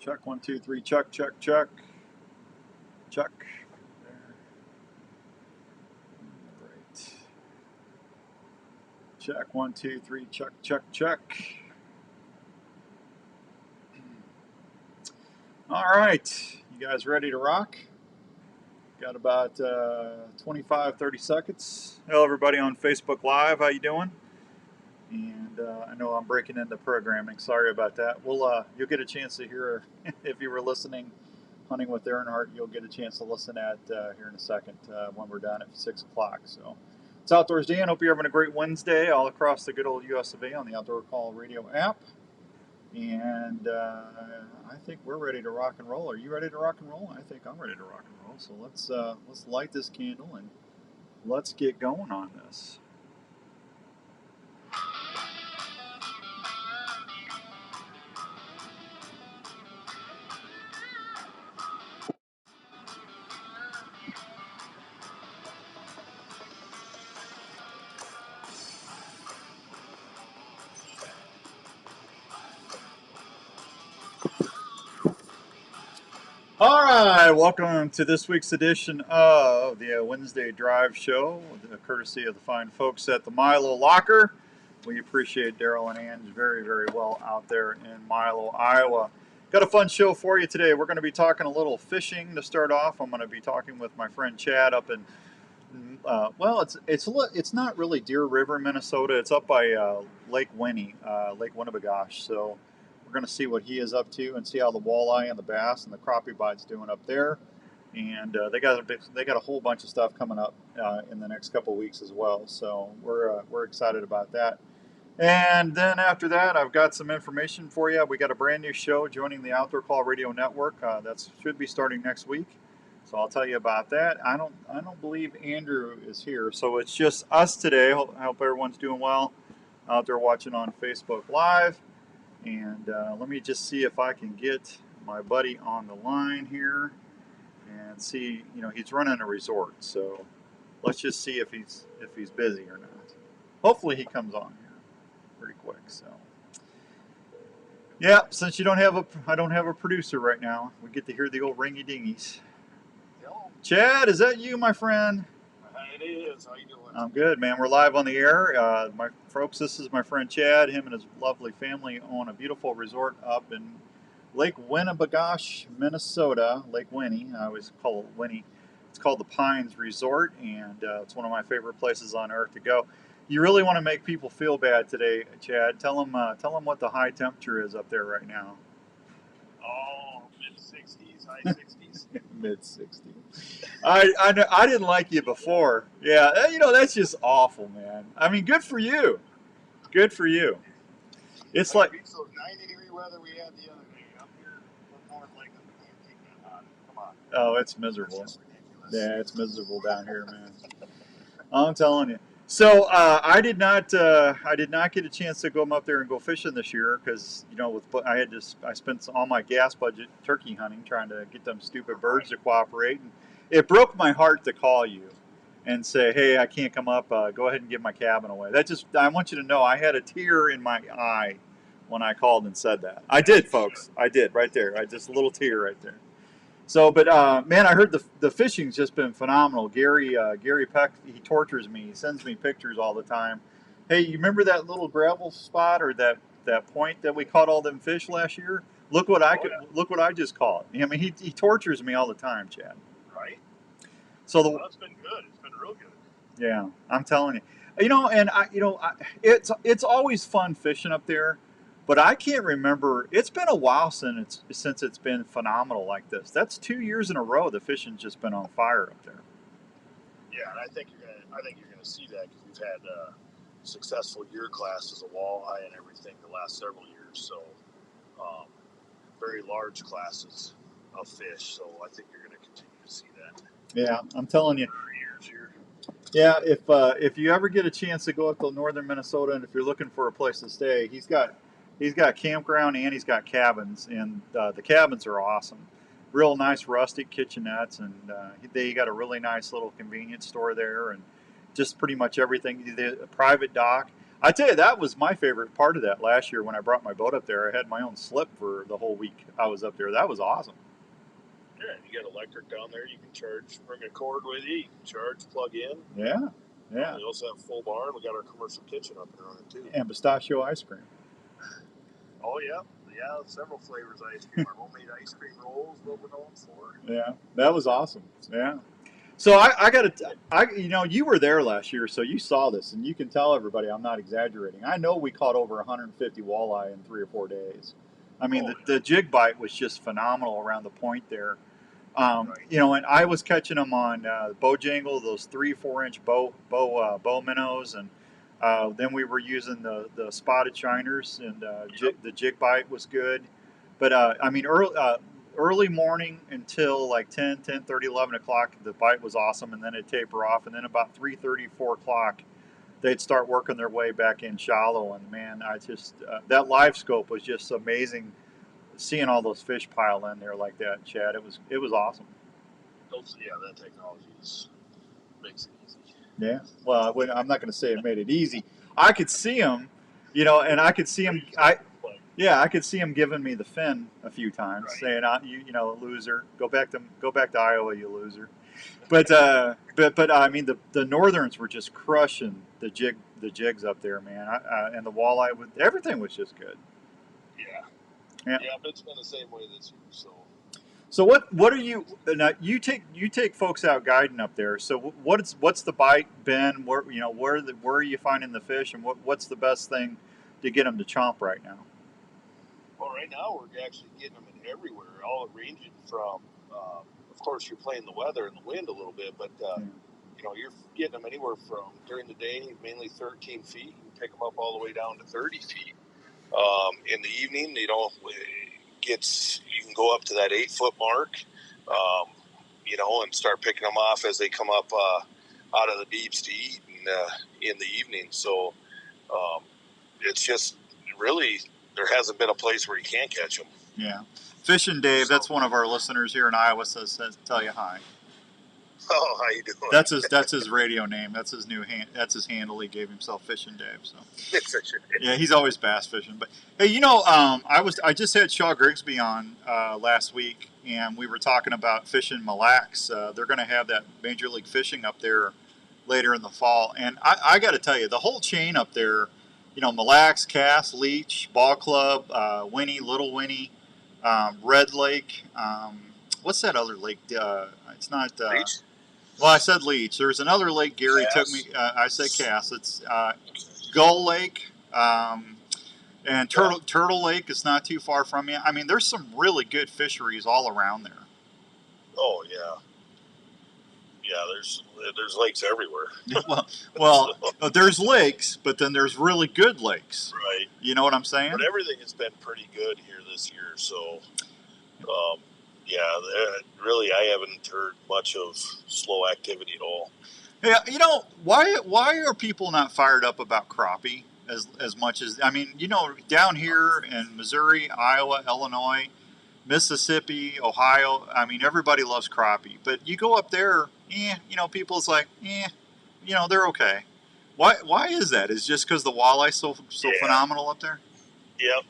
Check, 1, 2, 3, check, check, check. Check. There. Right. Check, 1, 2, 3, check, check, check. All right, you guys ready to rock? Got about 25, 30 seconds. Hello, everybody on Facebook Live. How you doing? And I know I'm breaking into programming. Sorry about that. You'll get a chance to hear, if you were listening, Hunting with Earnhardt, you'll get a chance to listen at here in a second when we're done at 6 o'clock. So it's Outdoors Dan. Hope you're having a great Wednesday all across the good old US of A on the Outdoor Call Radio app. And I think we're ready to rock and roll. Are you ready to rock and roll? I think I'm ready to rock and roll. So let's light this candle and let's get going on this. All right, welcome to this week's edition of the Wednesday Drive Show, courtesy of the fine folks at the Milo Locker. We appreciate Daryl and Ange very, very well out there in Milo, Iowa. Got a fun show for you today. We're going to be talking a little fishing to start off. I'm going to be talking with my friend Chad up in, it's not really Deer River, Minnesota. It's up by Lake Winnie, Lake Winnebagosh. So we're going to see what he is up to and see how the walleye and the bass and the crappie bite's doing up there. And they got a whole bunch of stuff coming up in the next couple of weeks as well. So we're excited about that. And then after that, I've got some information for you. We got a brand new show joining the Outdoor Call Radio Network. That should be starting next week. So I'll tell you about that. I don't believe Andrew is here, so it's just us today. I hope everyone's doing well out there watching on Facebook Live. And let me just see if I can get my buddy on the line here and see. You know, he's running a resort, so let's just see if he's busy or not. Hopefully he comes on here pretty quick. So yeah, since I don't have a producer right now, we get to hear the old ringy dingies. Hello. Chad, is that you, my friend? It is. How you doing? I'm good, man. We're live on the air. My folks, this is my friend Chad. Him and his lovely family own a beautiful resort up in Lake Winnebagosh, Minnesota. Lake Winnie. I always call it Winnie. It's called the Pines Resort, and it's one of my favorite places on earth to go. You really want to make people feel bad today, Chad. Tell them what the high temperature is up there right now. Oh, mid-60s, high 60s. Mid-60s. I didn't like you before. Yeah, you know, that's just awful, man. I mean, good for you. Good for you. It's like... Beats those 90-degree weather we had the other day. Up here, we're more like a pancake that hot. Come on. Oh, it's miserable. It's just ridiculous. Yeah, it's miserable down here, man. I'm telling you. So I did not get a chance to go up there and go fishing this year because, you know, I spent all my gas budget turkey hunting trying to get them stupid birds to cooperate. And it broke my heart to call you and say, hey, I can't come up. Go ahead and give my cabin away. I want you to know I had a tear in my eye when I called and said that. I did, folks. I did right there. Just a little tear right there. So, but man, I heard the fishing's just been phenomenal. Gary Peck, he tortures me. He sends me pictures all the time. Hey, you remember that little gravel spot or that point that we caught all them fish last year? Look what I just caught. I mean, he tortures me all the time, Chad. Right. So well, it's been good. It's been real good. Yeah, I'm telling you. You know, and it's always fun fishing up there. But I can't remember. It's been a while since it's been phenomenal like this. That's 2 years in a row the fishing's just been on fire up there. Yeah, and I think you're gonna see that because we've had successful year classes of walleye and everything the last several years. So very large classes of fish. So I think you're gonna continue to see that. Yeah, I'm telling you. For years here. Yeah, if you ever get a chance to go up to northern Minnesota and if you're looking for a place to stay, he's got campground and he's got cabins, and the cabins are awesome. Real nice rustic kitchenettes, and they got a really nice little convenience store there, and just pretty much everything. A private dock. I tell you, that was my favorite part of that last year when I brought my boat up there. I had my own slip for the whole week I was up there. That was awesome. Yeah, you got electric down there. You can charge, bring a cord with you. You can charge, plug in. Yeah, yeah. We also have a full barn. We got our commercial kitchen up there on it too. And pistachio ice cream. Oh yeah, yeah. Several flavors of ice cream. Our homemade ice cream rolls, what we're known for. Yeah, that was awesome. Yeah. So I got to, you were there last year, so you saw this, and you can tell everybody I'm not exaggerating. I know we caught over 150 walleye in 3 or 4 days. I mean, the jig bite was just phenomenal around the point there. And I was catching them on Bojangle, those 3-4 inch bow minnows, and then we were using the spotted shiners, and the jig bite was good. But I mean, early morning until like 10:30, 11 o'clock, the bite was awesome, and then it'd taper off, and then about 3:30, 4 o'clock, they'd start working their way back in shallow. And man, I just that live scope was just amazing. Seeing all those fish pile in there like that, Chad, it was awesome. Yeah, that technology makes it easy. Yeah. Well, I'm not going to say it made it easy. I could see him, and I could see him. I could see him giving me the fin a few times, saying, loser, go back to Iowa, you loser. But I mean, the Northerns were just crushing the jigs up there, man. And the walleye, everything was just good. Yeah, but it's been the same way this year. So what are you now? You take folks out guiding up there. So what's the bite been? Where are you finding the fish, and what's the best thing to get them to chomp right now? Well, right now we're actually getting them in everywhere, all ranging from, of course, you're playing the weather and the wind a little bit, but you're getting them anywhere from during the day, mainly 13 feet. You can pick them up all the way down to 30 feet. In the evening, you can go up to that 8-foot mark, and start picking them off as they come up out of the deeps to eat in the evening. So it's just really, there hasn't been a place where you can't catch them. Yeah. Fishing Dave, that's one of our listeners here in Iowa, says tell you hi. Oh, how you doing? That's his radio name. That's his that's his handle. He gave himself Fishing Dave. So yeah, he's always bass fishing. But hey, I just had Shaw Grigsby on last week, and we were talking about fishing Mille Lacs. They're going to have that Major League Fishing up there later in the fall, and I got to tell you, the whole chain up there, Mille Lacs, Cass, Leech, Ball Club, Winnie, Little Winnie, Red Lake. What's that other lake? It's not. Leech? Well, I said Leech. There's another lake Gary took me. I said Cass. It's Gull Lake, and Turtle Lake is not too far from you. I mean, there's some really good fisheries all around there. Oh yeah, there's lakes everywhere. well, there's lakes, but then there's really good lakes. Right. You know what I'm saying? But everything has been pretty good here this year, so. Really, I haven't heard much of slow activity at all. Yeah, why are people not fired up about crappie as much as, I mean, down here in Missouri, Iowa, Illinois, Mississippi, Ohio, I mean, everybody loves crappie. But you go up there, people's like, they're okay. Why is that? Is it just because the walleye's so phenomenal up there? Yep.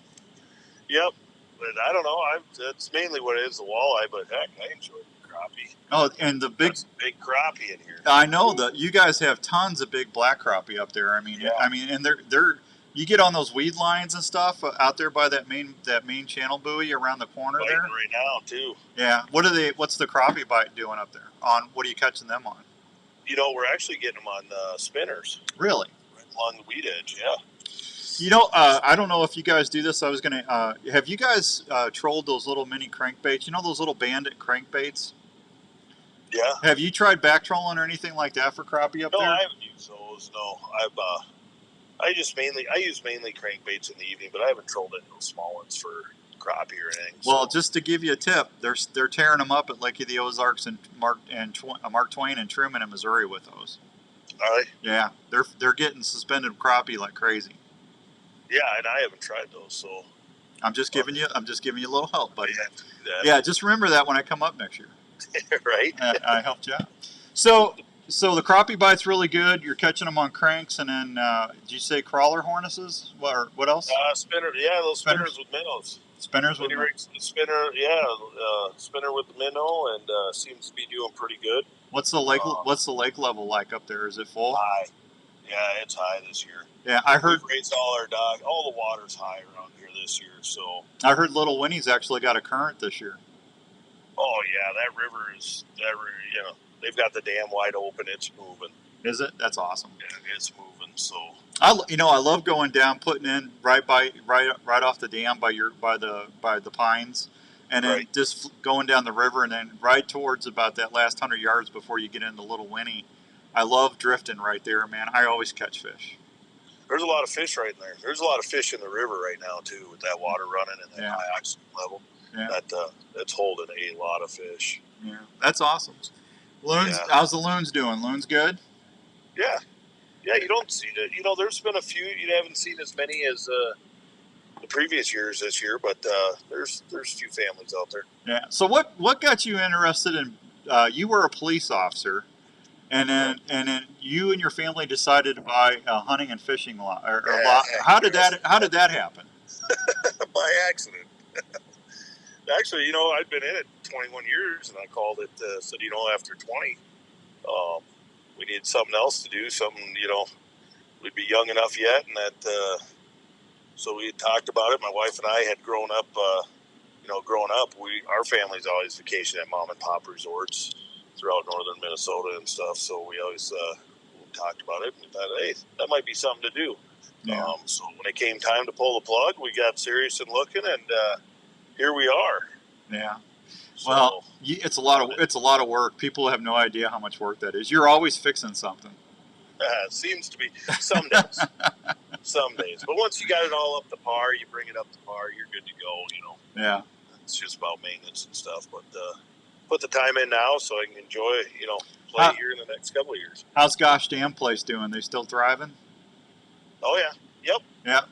But I don't know. That's mainly what it is, the walleye. But heck, I enjoy the crappie. Oh, and the big crappie in here. I know that you guys have tons of big black crappie up there. I mean, and they're you get on those weed lines and stuff out there by that main channel buoy around the corner there. Right now too. Yeah. What's the crappie bite doing up there? What are you catching them on? We're actually getting them on spinners. Really? Right along the weed edge. Yeah. I don't know if you guys do this. I was going to, have you guys trolled those little mini crankbaits? Those little bandit crankbaits? Yeah. Have you tried back trolling or anything like that for crappie up there? No, I haven't used those. No, I use mainly crankbaits in the evening, but I haven't trolled it in those small ones for crappie or anything. Well, just to give you a tip, they're tearing them up at Lake of the Ozarks and Mark Twain and Truman in Missouri with those. Are they? Yeah, they're getting suspended crappie like crazy. Yeah, and I haven't tried those, so I'm just giving you a little help, buddy. Yeah, just remember that when I come up next year. Right. I helped you out. So So the crappie bite's really good. You're catching them on cranks, and then did you say crawler harnesses? What else? Spinner, yeah, those Spinners? spinners with minnows. Spinners with Mini rigs, spinner, spinner with the minnow, and seems to be doing pretty good. What's the lake? What's the lake level like up there? Is it full? High. Yeah, it's high this year. Yeah, I heard. We've raised all our dog. All the water's high around here this year. So. I heard Little Winnie's actually got a current this year. Oh yeah, that river is. You know, they've got the dam wide open. It's moving. Is it? That's awesome. Yeah, it's moving. So. I love going down, putting in right off the dam by the pines, and then just going down the river, and then right towards about that last 100 yards before you get into Little Winnie. I love drifting right there, man. I always catch fish. There's a lot of fish right in there. There's a lot of fish in the river right now too, with that water running and that high oxygen level. Yeah. That's holding a lot of fish. Yeah, that's awesome. Loons, how's the loons doing? Loons good? Yeah. Yeah, you don't see it. You know, there's been a few. You haven't seen as many as the previous years this year, but there's a few families out there. Yeah. So what got you interested in? You were a police officer, and then you and your family decided to buy a hunting and fishing lot. How did that happen? By accident. Actually, you know, I'd been in it 21 years, and I called it. Said, you know, after 20. We needed something else to do, something, you know, we'd be young enough yet, and that, so we had talked about it. My wife and I had grown up, our family's always vacationed at mom and pop resorts throughout northern Minnesota and stuff, so we always talked about it, and we thought, hey, that might be something to do. Yeah. So when it came time to pull the plug, we got serious and looking, and here we are. Yeah. Well, it's a lot of work. People have no idea how much work that is. You're always fixing something. It seems to be some days. Some days. But once you got it all up to par, you bring it up to par, you're good to go, you know. Yeah. It's just about maintenance and stuff. But put the time in now so I can enjoy, you know, play here in the next couple of years. How's Gosh Damn Place doing? They still thriving? Oh, yeah. Yep. Yeah,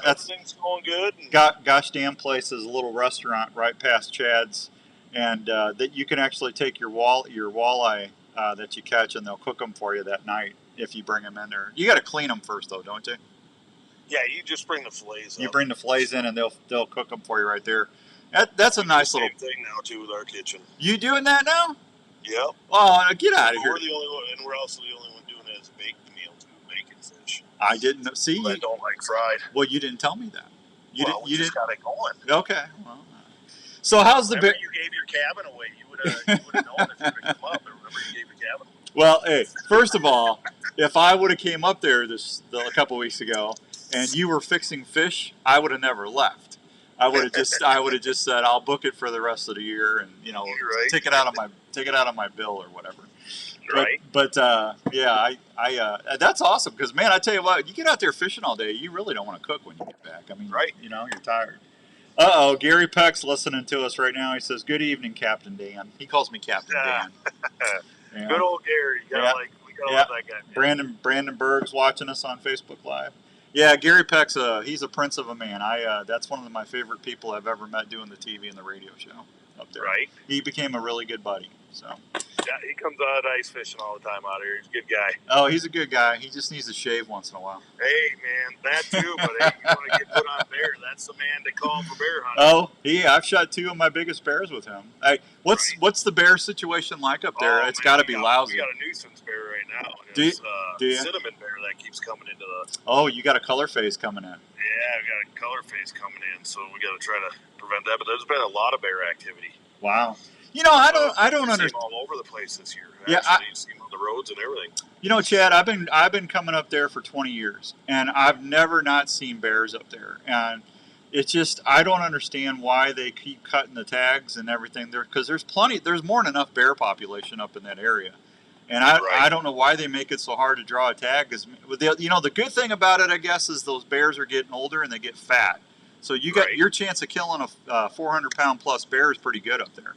everything's going good. Gosh Damn Place is a little restaurant right past Chad's. And that you can actually take your walleye that you catch, and they'll cook them for you that night if you bring them in there. You got to clean them first, though, don't you? Yeah, you just bring the fillets. You bring the fillets in, and they'll cook them for you right there. That's a nice little thing now too with our kitchen. You doing that now? Yep. Oh, get out of here! We're the only one, and we're also the only one doing it as a baked meal too, bacon fish. I didn't see. I don't like fried. Well, you didn't tell me that. You just got it going. Okay. Well. So how's the bear? You gave your cabin away. You would have known if you would have come up. Remember you gave your cabin away. Well, hey, first of all, if I would have came up there a couple weeks ago and you were fixing fish, I would have never left. I would have just said I'll book it for the rest of the year, and you know, take it out of my bill or whatever. Right. But yeah, that's awesome because man, I tell you what, you get out there fishing all day, you really don't want to cook when you get back. I mean, you know, you're tired. Gary Peck's listening to us right now. He says, "Good evening, Captain Dan." He calls me Captain Dan. Yeah. Good old Gary. We gotta love that guy. Brandon Berg's watching us on Facebook Live. Yeah, Gary Peck's he's a prince of a man. That's one of my favorite people I've ever met doing the TV and the radio show up there. Right. He became a really good buddy. So. Yeah, he comes out ice fishing all the time out here. He's a good guy. Oh, he's a good guy. He just needs to shave once in a while. Hey, man, that too. But hey, you want to get put on bear? That's the man to call for bear hunting. Oh, yeah, I've shot 2 of my biggest bears with him. Hey, what's the bear situation like up there? It's got to be lousy. We got a nuisance bear right now. Do you? Cinnamon bear that keeps coming into the. Oh, you got a color phase coming in. Yeah, we got a color phase coming in, so we got to try to prevent that. But there's been a lot of bear activity. Wow. You know, I don't understand. All over the place this year. Yeah, I've seen on the roads and everything. You know, Chad, I've been coming up there for 20 years, and I've never not seen bears up there. And it's just I don't understand why they keep cutting the tags and everything there, because there's more than enough bear population up in that area. And I don't know why they make it so hard to draw a tag. Because the good thing about it, I guess, is those bears are getting older and they get fat. So you got your chance of killing a 400-pound plus bear is pretty good up there.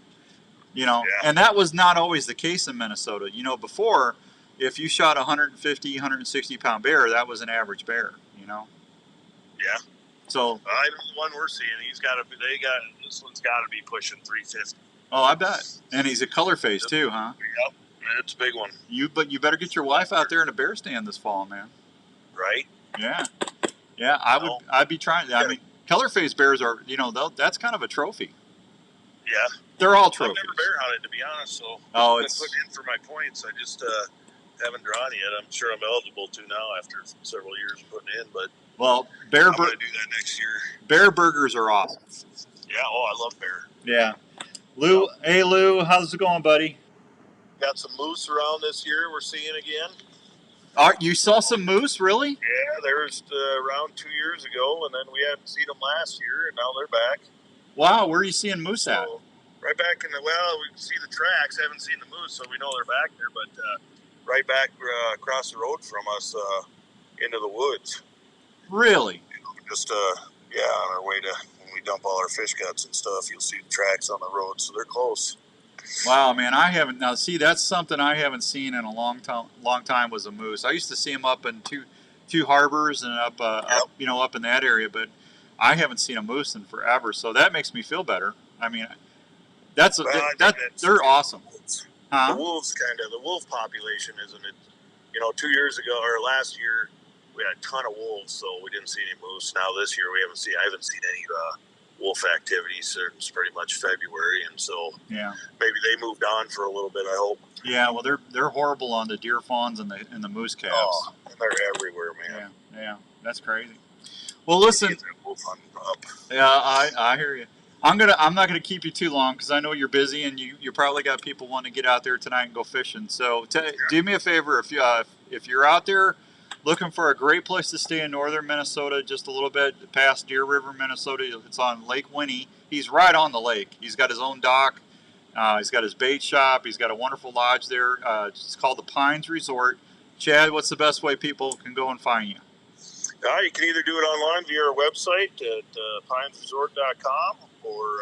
You know, and that was not always the case in Minnesota. You know, before, if you shot a 150, 160-pound bear, that was an average bear, you know? Yeah. So. I know the one we're seeing, this one's got to be pushing 350. Oh, I bet. And he's a color phase too, huh? it's a big one. But you better get your wife out there in a bear stand this fall, man. Right? Yeah. Yeah, I'd be trying. I mean, color phase bears are, that's kind of a trophy. Yeah. They're all trophies. I've never bear hunted, to be honest, so I've been putting in for my points. I just haven't drawn yet. I'm sure I'm eligible to now after several years of putting in, but I'm going to do that next year. Bear burgers are awesome. Yeah, I love bear. Yeah. Lou, hey Lou, how's it going, buddy? Got some moose around this year we're seeing again. You saw some moose, really? Yeah, there was around 2 years ago, and then we hadn't seen them last year, and now they're back. Wow, where are you seeing moose at? Right back we can see the tracks, haven't seen the moose, so we know they're back there, but right back across the road from us into the woods. Really? Just, on our way to, when we dump all our fish guts and stuff, you'll see the tracks on the road, so they're close. Wow, man, I haven't. Now, see, that's something I haven't seen in a long time was a moose. I used to see them up in two harbors and up in that area, but I haven't seen a moose in forever. So that makes me feel better. I mean, they're awesome. Huh? The wolf population, isn't it? 2 years ago or last year, we had a ton of wolves, so we didn't see any moose. Now this year, I haven't seen any wolf activity since pretty much February, and so maybe they moved on for a little bit. I hope. Yeah, well, they're horrible on the deer fawns and the moose calves. Oh, and they're everywhere, man. Yeah, that's crazy. Well, listen. Wolf hunting up. Yeah, I hear you. I'm not gonna keep you too long because I know you're busy and you probably got people wanting to get out there tonight and go fishing. So do me a favor, if you're out there looking for a great place to stay in northern Minnesota, just a little bit past Deer River, Minnesota, it's on Lake Winnie. He's right on the lake. He's got his own dock. He's got his bait shop. He's got a wonderful lodge there. It's called the Pines Resort. Chad, what's the best way people can go and find you? You can either do it online via our website at pinesresort.com or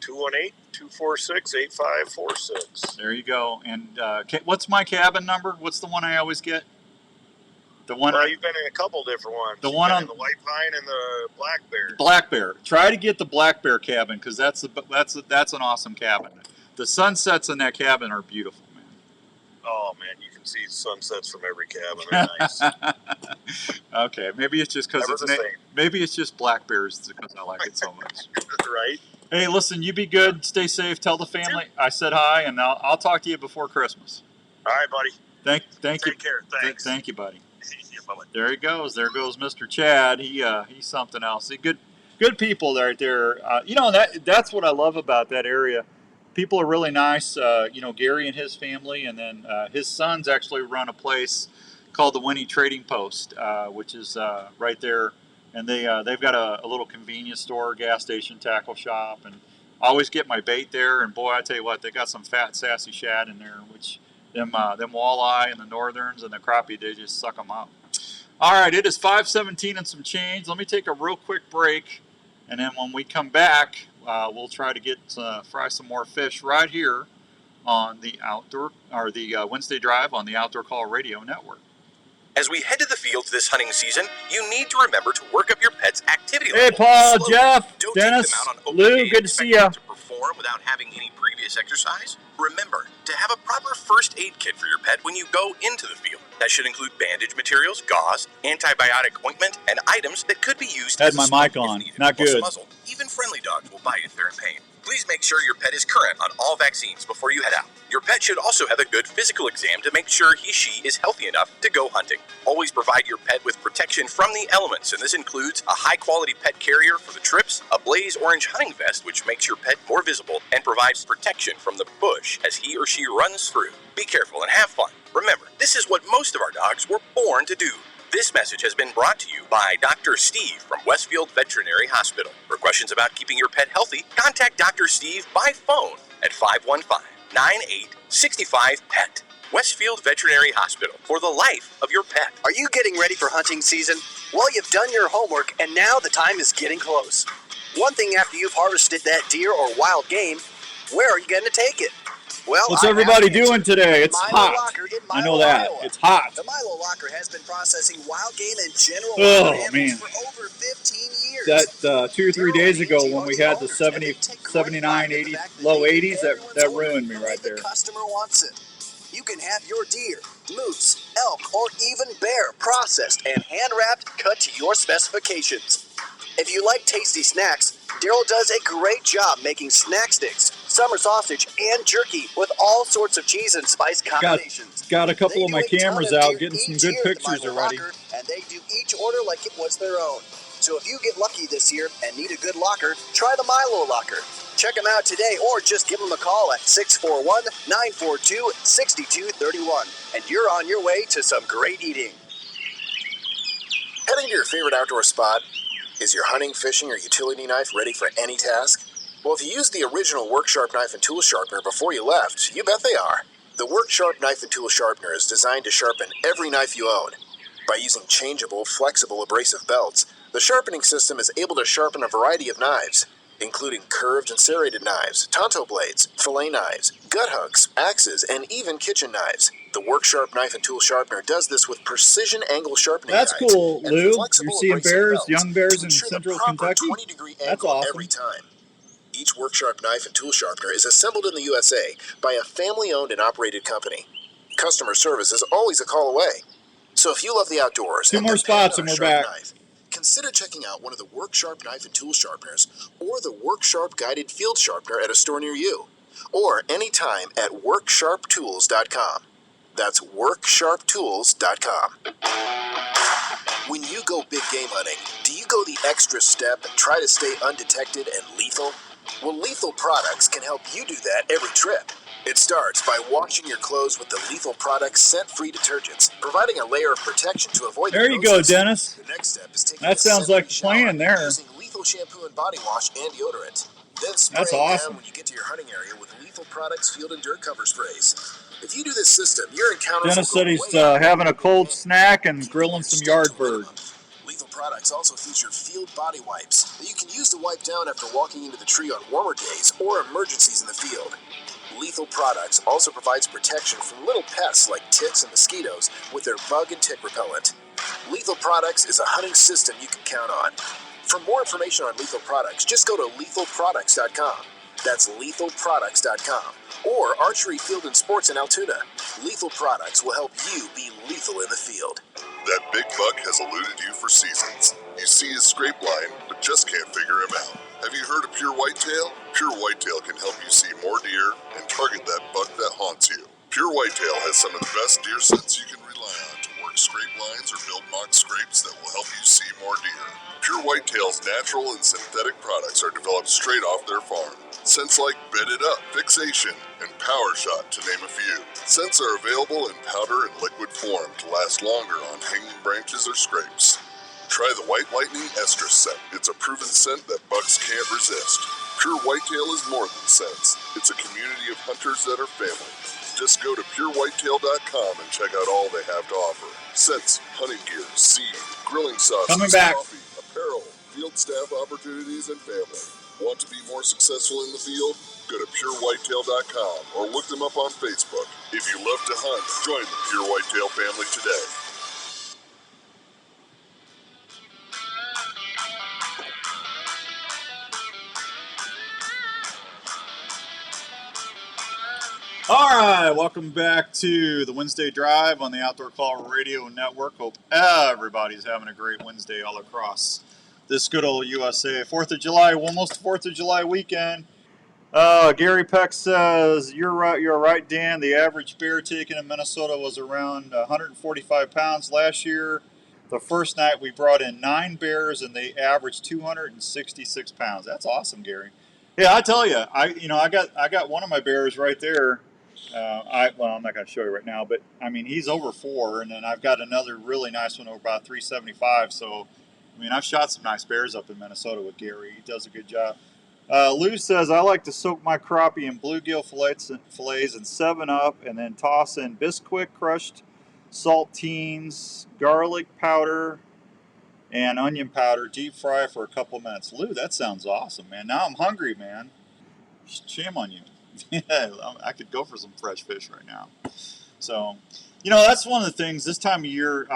218-246-8546. There you go. And what's my cabin number? What's the one I always get? The one. You've been in a couple different ones. The one on the white pine and the black bear. Black bear. Try to get the black bear cabin because that's an awesome cabin. The sunsets in that cabin are beautiful, man. Oh man, you can see sunsets from every cabin. They're nice. Okay, maybe it's just because maybe it's just black bears because I like it so much. Right. Hey, listen, you be good, stay safe, tell the family I said hi, and I'll talk to you before Christmas. All right, buddy. Thank you. Take care. Thanks. Thank you, buddy. Yeah, bye-bye. There he goes. There goes Mr. Chad. He's something else. See, good people right there. That's what I love about that area. People are really nice. Gary and his family, and then his sons actually run a place called the Winnie Trading Post, which is right there. And they've got a little convenience store, gas station, tackle shop, and I always get my bait there. And boy, I tell you what, they got some fat, sassy shad in there, which them walleye and the northerns and the crappie, they just suck them up. All right, it is 5:17 and some change. Let me take a real quick break, and then when we come back, we'll try to fry some more fish right here on the Wednesday Drive on the Outdoor Call Radio Network. As we head to the fields this hunting season, you need to remember to work up your pet's activity level. Hey, Paul, slowly. Jeff, Don't Dennis, take them out on Lou, good to see you. To perform without having any previous exercise. Remember to have a proper first aid kit for your pet when you go into the field. That should include bandage materials, gauze, antibiotic ointment, and items that could be used as a mic on. Not good. Muzzle. Even friendly dogs will bite if they're in pain. Please make sure your pet is current on all vaccines before you head out. Your pet should also have a good physical exam to make sure she is healthy enough to go hunting. Always provide your pet with protection from the elements, and this includes a high-quality pet carrier for the trips, a blaze orange hunting vest which makes your pet more visible and provides protection from the bush as he or she runs through. Be careful and have fun. Remember, this is what most of our dogs were born to do. This message has been brought to you by Dr. Steve from Westfield Veterinary Hospital. For questions about keeping your pet healthy, contact Dr. Steve by phone at 515-9865-PET. Westfield Veterinary Hospital, for the life of your pet. Are you getting ready for hunting season? Well, you've done your homework, and now the time is getting close. One thing after you've harvested that deer or wild game, where are you going to take it? Well, what's everybody doing today? It's hot. I know that. Iowa. It's hot. The Milo Locker has been processing wild game and general man. for over 15 years. That 2 or 3 days ago when we had the 70, 79, 80, low 80s, that ruined me right there. The customer wants it. you can have your deer, moose, elk, or even bear processed and hand-wrapped, cut to your specifications. If you like tasty snacks, Daryl does a great job making snack sticks, summer sausage, and jerky with all sorts of cheese and spice combinations. Got a couple They of do my a ton cameras of out, deer getting some each good year at the pictures Milo already. Locker, and they do each order like it was their own. So if you get lucky this year and need a good locker, try the Milo Locker. Check them out today or just give them a call at 641-942-6231. And you're on your way to some great eating. Heading to your favorite outdoor spot? Is your hunting, fishing, or utility knife ready for any task? Well, if you used the original Work Sharp knife and tool sharpener before you left, you bet they are. The Work Sharp knife and tool sharpener is designed to sharpen every knife you own. By using changeable, flexible, abrasive belts, the sharpening system is able to sharpen a variety of knives, including curved and serrated knives, tonto blades, fillet knives, gut hooks, axes, and even kitchen knives. The Work Sharp knife and tool sharpener does this with precision angle sharpening That's guides cool, and Lou. You're flexible seeing abrasive bears, belts young bears to in ensure the central proper Kentucky. 20-degree That's angle awesome. every time. Each Work Sharp knife and tool sharpener is assembled in the USA by a family-owned and operated company. Customer service is always a call away. So if you love the outdoors Two and more depend spots on and a we're sharp back. knife, consider checking out one of the Work Sharp knife and tool sharpeners or the Work Sharp guided field sharpener at a store near you, or anytime at worksharptools.com. That's worksharptools.com. When you go big game hunting, do you go the extra step and try to stay undetected and lethal? Well, Lethal Products can help you do that every trip. It starts by washing your clothes with the Lethal Products scent-free detergents, providing a layer of protection to avoid There the you go, process. Dennis. The next step is taking That a sounds like scent-free the plan shower there. using Lethal shampoo and body wash and deodorant. Then That's spraying awesome. down when you get to your hunting area with Lethal Products field and dirt cover sprays. If you do this system, your encounters Dennis will said go he's way up. having a cold snack and Keeping grilling your some stink to a yard bird. minimum. Lethal Products also feature field body wipes that you can use to wipe down after walking into the tree on warmer days or emergencies in the field. Lethal Products also provides protection from little pests like ticks and mosquitoes with their bug and tick repellent. Lethal Products is a hunting system you can count on. For more information on Lethal Products, just go to lethalproducts.com. That's lethalproducts.com. Or Archery Field and Sports in Altoona. Lethal Products will help you be lethal in the field. That big buck has eluded you for seasons. You see his scrape line, but just can't figure him out. Have you heard of Pure Whitetail? Pure Whitetail can help you see more deer and target that buck that haunts you. Pure Whitetail has some of the best deer scents you can rely on to work scrape lines or build mock scrapes that will help you see more deer. Pure Whitetail's natural and synthetic products are developed straight off their farm. Scents like Bedded Up, Fixation, and Power Shot, to name a few. Scents are available in powder and liquid form to last longer on hanging branches or scrapes. Try the White Lightning Estrus scent. It's a proven scent that bucks can't resist. Pure Whitetail is more than scents. It's a community of hunters that are family. Just go to purewhitetail.com and check out all they have to offer. Scents, hunting gear, seed, grilling sauces, Coming back. coffee, apparel, field staff opportunities, and family. Want to be more successful in the field? Go to purewhitetail.com or look them up on Facebook. If you love to hunt, join the Pure Whitetail family today. All right, welcome back to the Wednesday Drive on the Outdoor Call Radio Network. Hope everybody's having a great Wednesday all across this good old USA. 4th of July, almost 4th of July weekend. Gary Peck says, you're right, Dan. The average bear taken in Minnesota was around 145 pounds last year. The first night we brought in 9 bears and they averaged 266 pounds. That's awesome, Gary. Yeah, I tell you, I got one of my bears right there. I'm not going to show you right now, but I mean, he's over 4, and then I've got another really nice one over about 375. So, I mean, I've shot some nice bears up in Minnesota with Gary. He does a good job. Lou says, I like to soak my crappie in bluegill fillets and 7-Up, and then toss in Bisquick crushed saltines, garlic powder, and onion powder. Deep fry for a couple of minutes. Lou, that sounds awesome, man. Now I'm hungry, man. Shame on you. Yeah, I could go for some fresh fish right now. So, that's one of the things this time of year.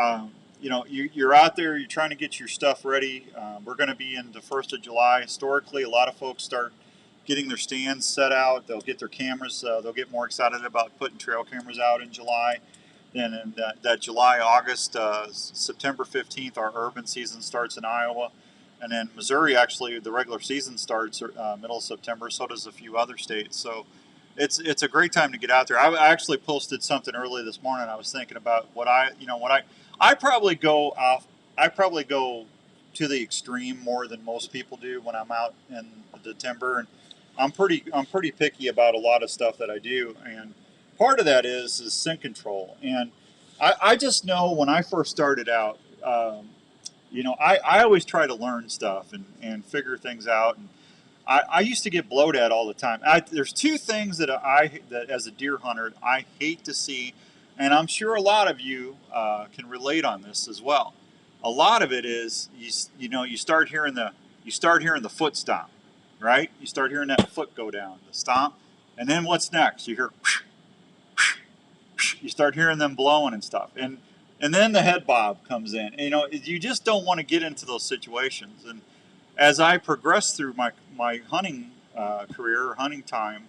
You're out there, you're trying to get your stuff ready. We're going to be in the 1st of July. Historically, a lot of folks start getting their stands set out. They'll get their cameras. They'll get more excited about putting trail cameras out in July. Then in that July, August, September 15th, our urban season starts in Iowa. And then Missouri, actually, the regular season starts middle of September. So does a few other states. So it's a great time to get out there. I actually posted something early this morning. I was thinking about what I probably go off. I probably go to the extreme more than most people do when I'm out in the timber, and I'm pretty picky about a lot of stuff that I do, and part of that is scent control. And I just know when I first started out, I always try to learn stuff and figure things out. And I used to get blowed at all the time. There's two things that that as a deer hunter I hate to see, and I'm sure a lot of you can relate on this as well. A lot of it is you start hearing the foot stomp, right? You start hearing that foot go down, the stomp, and then what's next? You hear, you start hearing them blowing and stuff, and then the head bob comes in. And, you just don't want to get into those situations. And as I progressed through my hunting career, hunting time,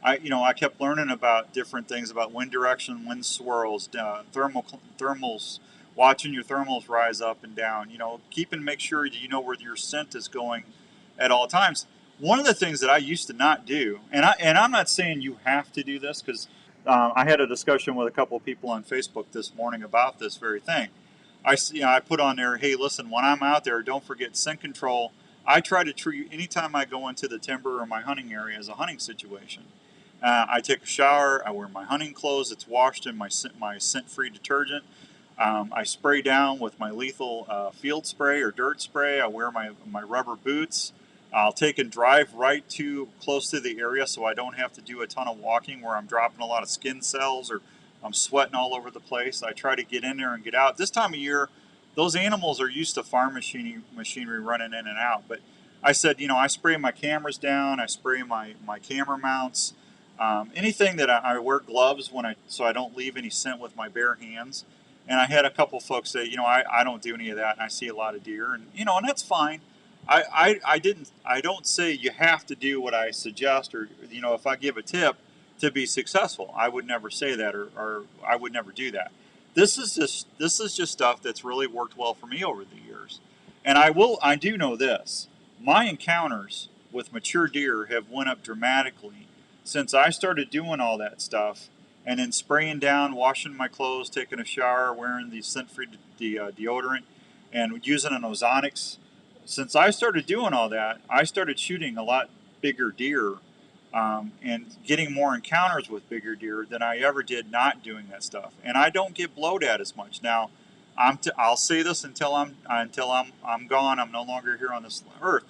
I kept learning about different things about wind direction, wind swirls, thermals, watching your thermals rise up and down. Make sure that you know where your scent is going at all times. One of the things that I used to not do, and I'm not saying you have to do this, because I had a discussion with a couple of people on Facebook this morning about this very thing. I put on there, hey, listen, when I'm out there, don't forget scent control. I try to treat anytime I go into the timber or my hunting area as a hunting situation. I take a shower. I wear my hunting clothes. It's washed in my scent-free detergent. I spray down with my lethal field spray or dirt spray. I wear my rubber boots. I'll take and drive right to close to the area so I don't have to do a ton of walking where I'm dropping a lot of skin cells or I'm sweating all over the place. I try to get in there and get out. This time of year, those animals are used to farm machinery running in and out. But I said, I spray my cameras down. I spray my camera mounts. Anything that I wear gloves so I don't leave any scent with my bare hands. And I had a couple folks say, I don't do any of that, and I see a lot of deer, and and that's fine. I don't say you have to do what I suggest, or if I give a tip to be successful, I would never say that, or I would never do that. This is just stuff that's really worked well for me over the years. And I do know this. My encounters with mature deer have went up dramatically since I started doing all that stuff, and then spraying down, washing my clothes, taking a shower, wearing the scent-free deodorant, and using an ozonics. Since I started doing all that, I started shooting a lot bigger deer and getting more encounters with bigger deer than I ever did not doing that stuff. And I don't get blowed at as much now. I'll say this until I'm gone. I'm no longer here on this earth.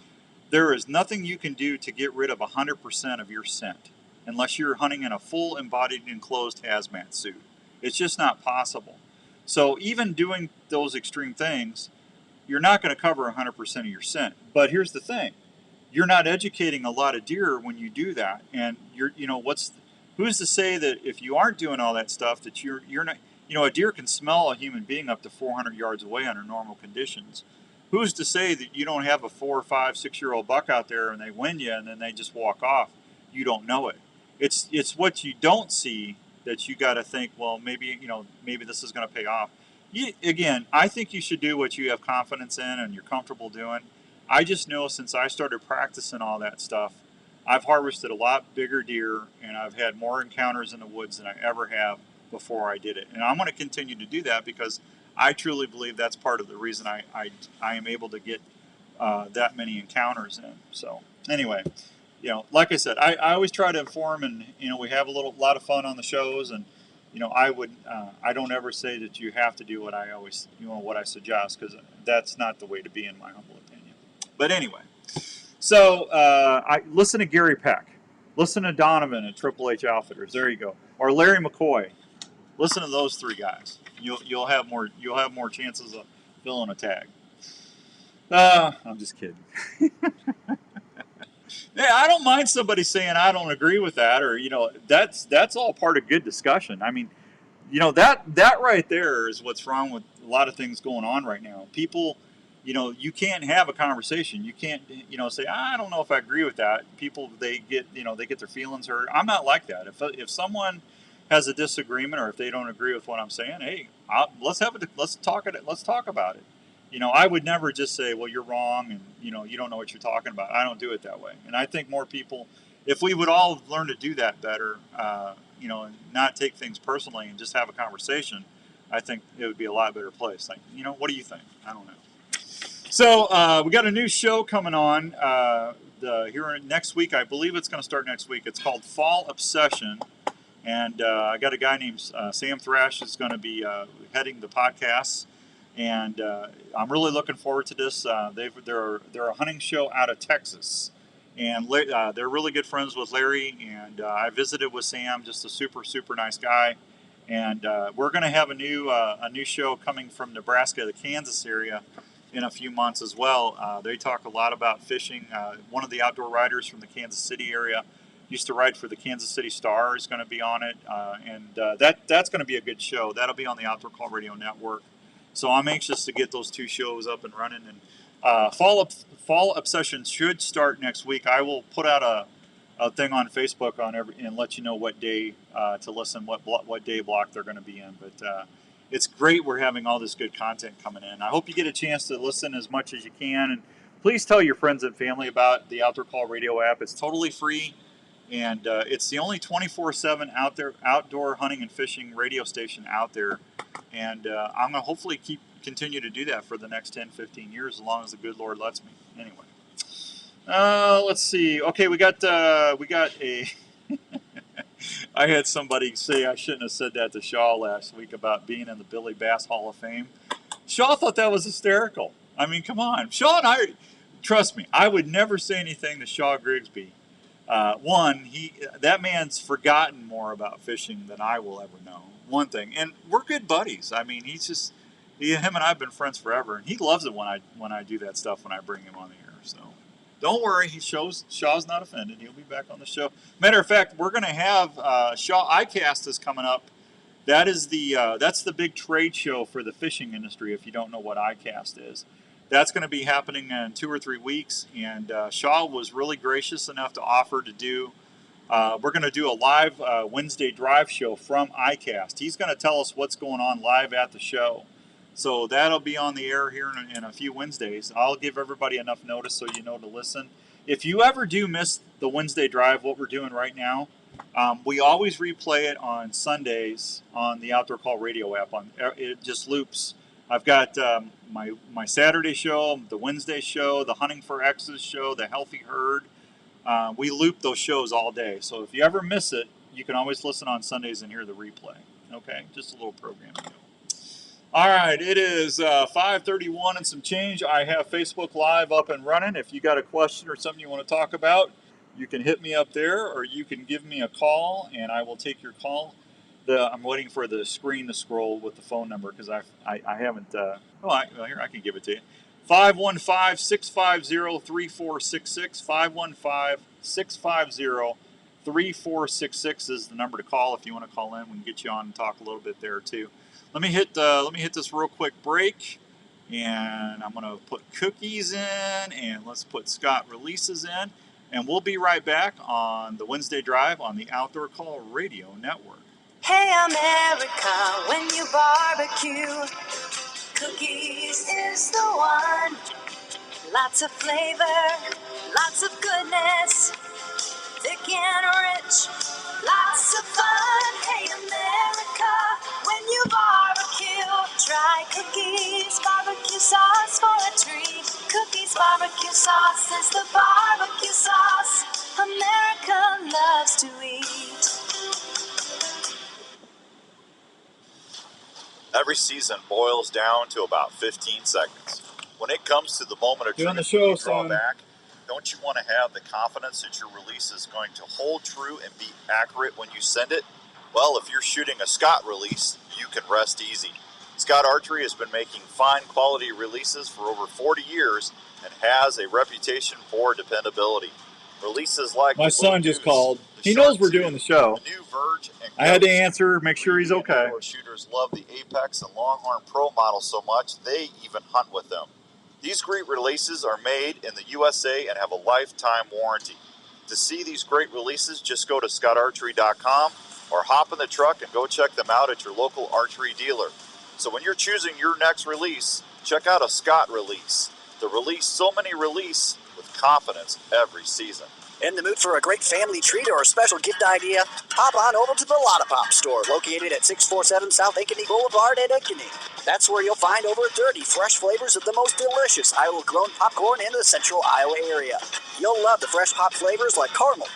There is nothing you can do to get rid of 100% of your scent unless you're hunting in a full embodied enclosed hazmat suit. It's just not possible. So even doing those extreme things, you're not going to cover 100% of your scent. But here's the thing. You're not educating a lot of deer when you do that. And who's to say that if you aren't doing all that stuff that you're not, a deer can smell a human being up to 400 yards away under normal conditions. Who's to say that you don't have a 4 or 5, 6-year-old buck out there and they wind you and then they just walk off? You don't know it. It's what you don't see that you got to think, well, maybe this is going to pay off. Again, I think you should do what you have confidence in and you're comfortable doing. I just know since I started practicing all that stuff, I've harvested a lot bigger deer and I've had more encounters in the woods than I ever have before I did it. And I'm going to continue to do that because I truly believe that's part of the reason I am able to get that many encounters in. So anyway, like I said, I always try to inform, and we have a lot of fun on the shows, and I don't ever say that you have to do what I suggest, because that's not the way to be, in my humble opinion. But anyway, so I listen to Gary Peck, listen to Donovan at Triple H Outfitters. There you go, or Larry McCoy. Listen to those three guys. You'll have more chances of filling a tag. I'm just kidding. Yeah, I don't mind somebody saying I don't agree with that, or that's all part of good discussion. I mean, that right there is what's wrong with a lot of things going on right now. People, you can't have a conversation. You can't, say, I don't know if I agree with that. People, they get their feelings hurt. I'm not like that. If someone has a disagreement or if they don't agree with what I'm saying, hey, let's talk about it. I would never just say, well, you're wrong, and you don't know what you're talking about. I don't do it that way. And I think more people, if we would all learn to do that better, and not take things personally and just have a conversation, I think it would be a lot better place. Like, what do you think? I don't know. So we got a new show coming on here next week. I believe it's going to start next week. It's called Fall Obsession, and I got a guy named Sam Thrash is going to be heading the podcast, and I'm really looking forward to this. They're a hunting show out of Texas, and they're really good friends with Larry. And I visited with Sam, just a super nice guy. And we're going to have a new show coming from Nebraska, the Kansas area, in a few months as well. They talk a lot about fishing. One of the outdoor riders from the Kansas City area used to ride for the Kansas City Star is going to be on it, and that's going to be a good show. That'll be on the Outdoor Call Radio Network. So I'm anxious to get those two shows up and running. And Fall Obsession should start next week. I will put out a thing on Facebook and let you know what day to listen, what day block they're going to be in. But it's great we're having all this good content coming in. I hope you get a chance to listen as much as you can, and please tell your friends and family about the Outdoor Call Radio app. It's totally free, and it's the only 24/7 outdoor hunting and fishing radio station out there. And I'm going to hopefully continue to do that for the next 10, 15 years, as long as the good Lord lets me. Anyway, let's see. Okay, we got a. I had somebody say I shouldn't have said that to Shaw last week about being in the Billy Bass Hall of Fame. Shaw thought that was hysterical. I mean, come on. Shaw and I, trust me, I would never say anything to Shaw Grigsby. That man's forgotten more about fishing than I will ever know. One thing. And we're good buddies. I mean, him and I have been friends forever, and he loves it when I do that stuff when I bring him on the air. So don't worry, Shaw's not offended. He'll be back on the show. Matter of fact, we're going to have Shaw iCast is coming up. That's the big trade show for the fishing industry. If you don't know what iCast is, that's going to be happening in 2 or 3 weeks. And Shaw was really gracious enough to offer to do. We're going to do a live Wednesday drive show from iCast. He's going to tell us what's going on live at the show. So that'll be on the air here in a few Wednesdays. I'll give everybody enough notice so you know to listen. If you ever do miss the Wednesday drive, what we're doing right now, we always replay it on Sundays on the Outdoor Call Radio app. It just loops. I've got my Saturday show, the Wednesday show, the Hunting for X's show, the Healthy Herd. We loop those shows all day. So if you ever miss it, you can always listen on Sundays and hear the replay. Okay, just a little programming. All right, it is 5:31 and some change. I have Facebook Live up and running. If you got a question or something you want to talk about, you can hit me up there, or you can give me a call, and I will take your call. I'm waiting for the screen to scroll with the phone number because I haven't. Here, I can give it to you. 515-650-3466. 515-650-3466 is the number to call if you want to call in. We can get you on and talk a little bit there too. Let me hit this real quick break, and I'm going to put cookies in, and let's put Scott releases in, and we'll be right back on the Wednesday Drive on the Outdoor Call Radio Network. Hey America, when you barbecue, cookies is the one. Lots of flavor, lots of goodness, thick and rich, lots of fun. Hey America, when you barbecue, try Cookies barbecue sauce for a treat. Cookies barbecue sauce is the barbecue sauce America loves to eat. Every season boils down to about 15 seconds. When it comes to the moment of Doing truth, the show, you draw son. back. Don't you want to have the confidence that your release is going to hold true and be accurate when you send it? Well, if you're shooting a Scott release, you can rest easy. Scott Archery has been making fine quality releases for over 40 years and has a reputation for dependability. Releases like My the son Little just Goose, called. the He knows Shark we're Tooth, doing the show. the new Verge, and I had to Ghost. answer, make sure he's okay. Indoor shooters love the Apex and Longhorn Pro models so much, they even hunt with them. These great releases are made in the USA and have a lifetime warranty. To see these great releases, just go to scottarchery.com or hop in the truck and go check them out at your local archery dealer. So when you're choosing your next release, check out a Scott release. The release so many release with confidence every season. In the mood for a great family treat or a special gift idea? Hop on over to the Lotta Pop store, located at 647 South Ankeny Boulevard at Ankeny. That's where you'll find over 30 fresh flavors of the most delicious Iowa-grown popcorn in the central Iowa area. You'll love the fresh pop flavors like caramel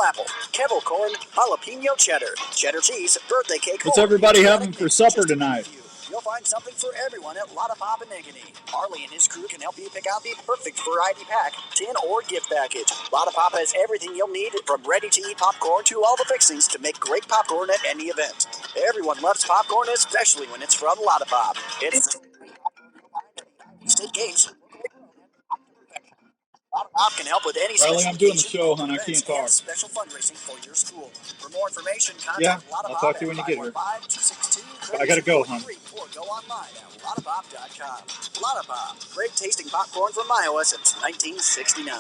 apple, kettle corn, jalapeno cheddar, cheddar cheese, birthday cake. What's everybody having for supper tonight? You'll find something for everyone at Lotta Pop in Ankeny. Harley and his crew can help you pick out the perfect variety pack, tin, or gift package. Lotta Pop has everything you'll need, from ready-to-eat popcorn to all the fixings to make great popcorn at any event. Everyone loves popcorn, especially when it's from Lotta Pop. It's state games. Lotta Pop can help with any Riley, special I'm doing the occasion, show, hon. I events, can't talk. and special fundraising for your school. For more information, contact Yeah, Lotta I'll Pop talk to you when you get here. I gotta go, hon. Or go online at lottapop.com. Lotta Pop, great tasting popcorn from Iowa since 1969.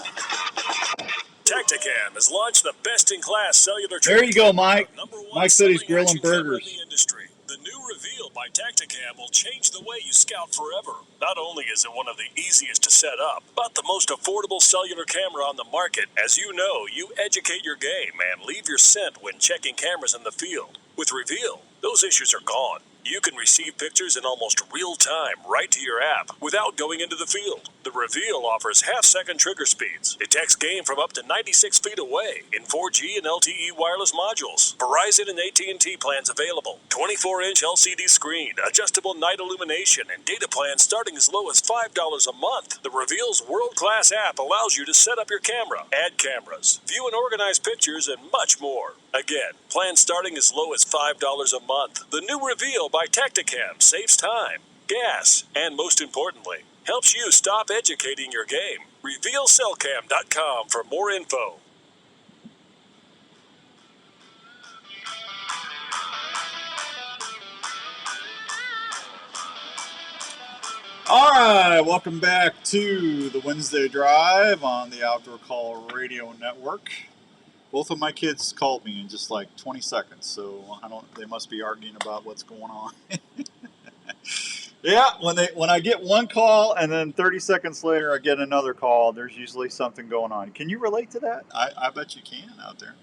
Tacticam has launched the best-in-class cellular. There you go, Mike. Mike said he's grilling action camera burgers. in the industry. The new Reveal by Tacticam will change the way you scout forever. Not only is it one of the easiest to set up, but the most affordable cellular camera on the market. As you know, you educate your game and leave your scent when checking cameras in the field. With Reveal, those issues are gone. You can receive pictures in almost real time right to your app without going into the field. The Reveal offers half-second trigger speeds, detects game from up to 96 feet away in 4G and LTE wireless modules. Verizon and AT&T plans available. 24-inch LCD screen, adjustable night illumination, and data plans starting as low as $5 a month. The Reveal's world-class app allows you to set up your camera, add cameras, view and organize pictures, and much more. Again, plans starting as low as $5 a month. The new Reveal by Tacticam saves time, gas, and most importantly, helps you stop educating your game. RevealCellCam.com for more info. All right, welcome back to the Wednesday Drive on the Outdoor Call Radio Network. Both of my kids called me in just like 20 seconds, so they must be arguing about what's going on. Yeah, when I get one call and then 30 seconds later I get another call, there's usually something going on. Can you relate to that? I bet you can out there.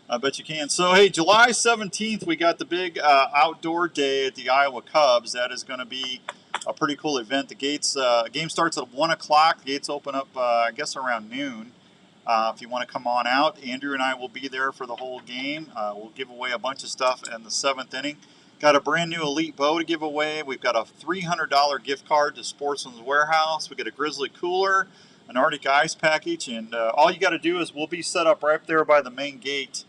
I bet you can. So, hey, July 17th, we got the big outdoor day at the Iowa Cubs. That is going to be a pretty cool event. The game starts at 1 o'clock. The gates open up, I guess, around noon. If you want to come on out, Andrew and I will be there for the whole game. We'll give away a bunch of stuff in the 7th inning. Got a brand new Elite bow to give away. We've got a $300 gift card to Sportsman's Warehouse. We got a Grizzly cooler, an Arctic Ice package, and all you got to do is we'll be set up right there by the main gate.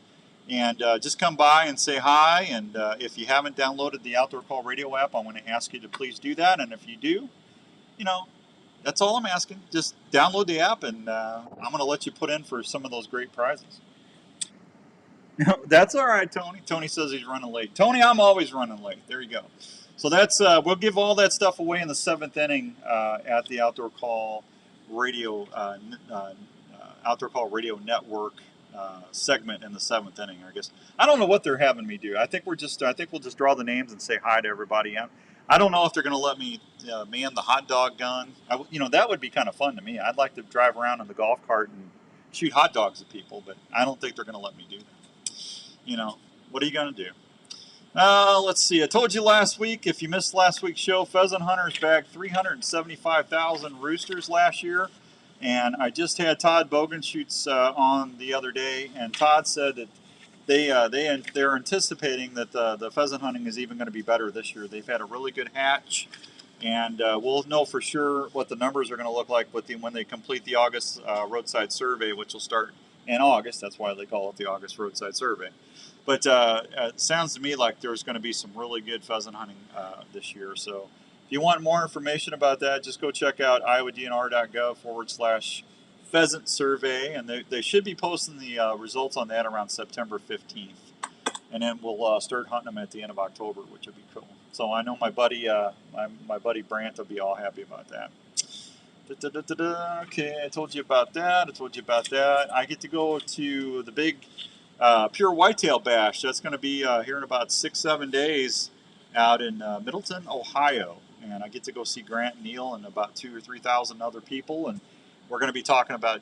And just come by and say hi. And if you haven't downloaded the Outdoor Call Radio app, I'm going to ask you to please do that. And if you do, that's all I'm asking. Just download the app, and I'm going to let you put in for some of those great prizes. That's all right, Tony. Tony says he's running late. Tony, I'm always running late. There you go. So that's we'll give all that stuff away in the 7th inning at the Outdoor Call Radio Network segment in the 7th inning. I guess I don't know what they're having me do. I think we'll just draw the names and say hi to everybody. I don't know if they're going to let me man the hot dog gun. That would be kind of fun to me. I'd like to drive around in the golf cart and shoot hot dogs at people, but I don't think they're going to let me do that. What are you going to do? Let's see. I told you last week, if you missed last week's show, pheasant hunters bagged 375,000 roosters last year. And I just had Todd Bogenschutz on the other day, and Todd said that they're anticipating that the pheasant hunting is even going to be better this year. They've had a really good hatch, and we'll know for sure what the numbers are going to look like when they complete the August roadside survey, which will start in August. That's why they call it the August roadside survey. But it sounds to me like there's going to be some really good pheasant hunting this year. So if you want more information about that, just go check out iowadnr.gov/pheasant survey. And they should be posting the results on that around September 15th. And then we'll start hunting them at the end of October, which will be cool. So I know my buddy my buddy Brant will be all happy about that. Okay, I told you about that. I get to go to the big Pure Whitetail Bash. That's going to be here in about 6-7 days out in Middleton, Ohio. And I get to go see Grant and Neil and about 2,000 or 3,000 other people. And we're going to be talking about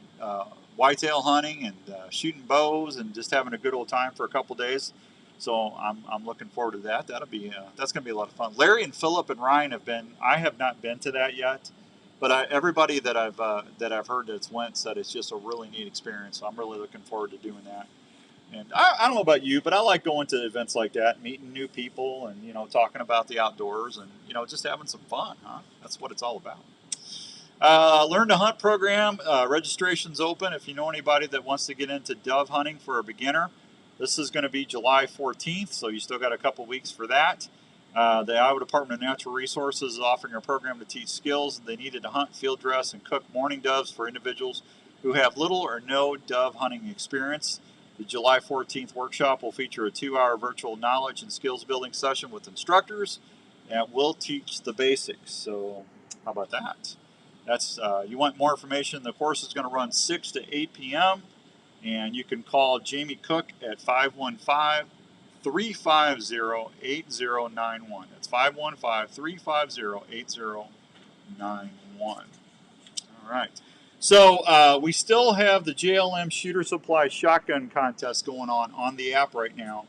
whitetail hunting and shooting bows and just having a good old time for a couple days. So I'm looking forward to that. That's going to be a lot of fun. Larry and Philip and Ryan have been. I have not been to that yet, but everybody that I've heard that's went said it's just a really neat experience. So I'm really looking forward to doing that. And I don't know about you, but I like going to events like that, meeting new people, and talking about the outdoors, and just having some fun. Huh? That's what it's all about. Learn to Hunt program, registration's open. If you know anybody that wants to get into dove hunting for a beginner, this is going to be July 14th, so you still got a couple weeks for that. The Iowa Department of Natural Resources is offering a program to teach skills they needed to hunt, field dress, and cook morning doves for individuals who have little or no dove hunting experience. The July 14th workshop will feature a 2-hour virtual knowledge and skills building session with instructors that will teach the basics. So how about that? That's you want more information, the course is going to run 6 to 8 p.m. and you can call Jamie Cook at 515-350-8091. That's 515-350-8091. All right. So we still have the JLM Shooter Supply Shotgun Contest going on the app right now.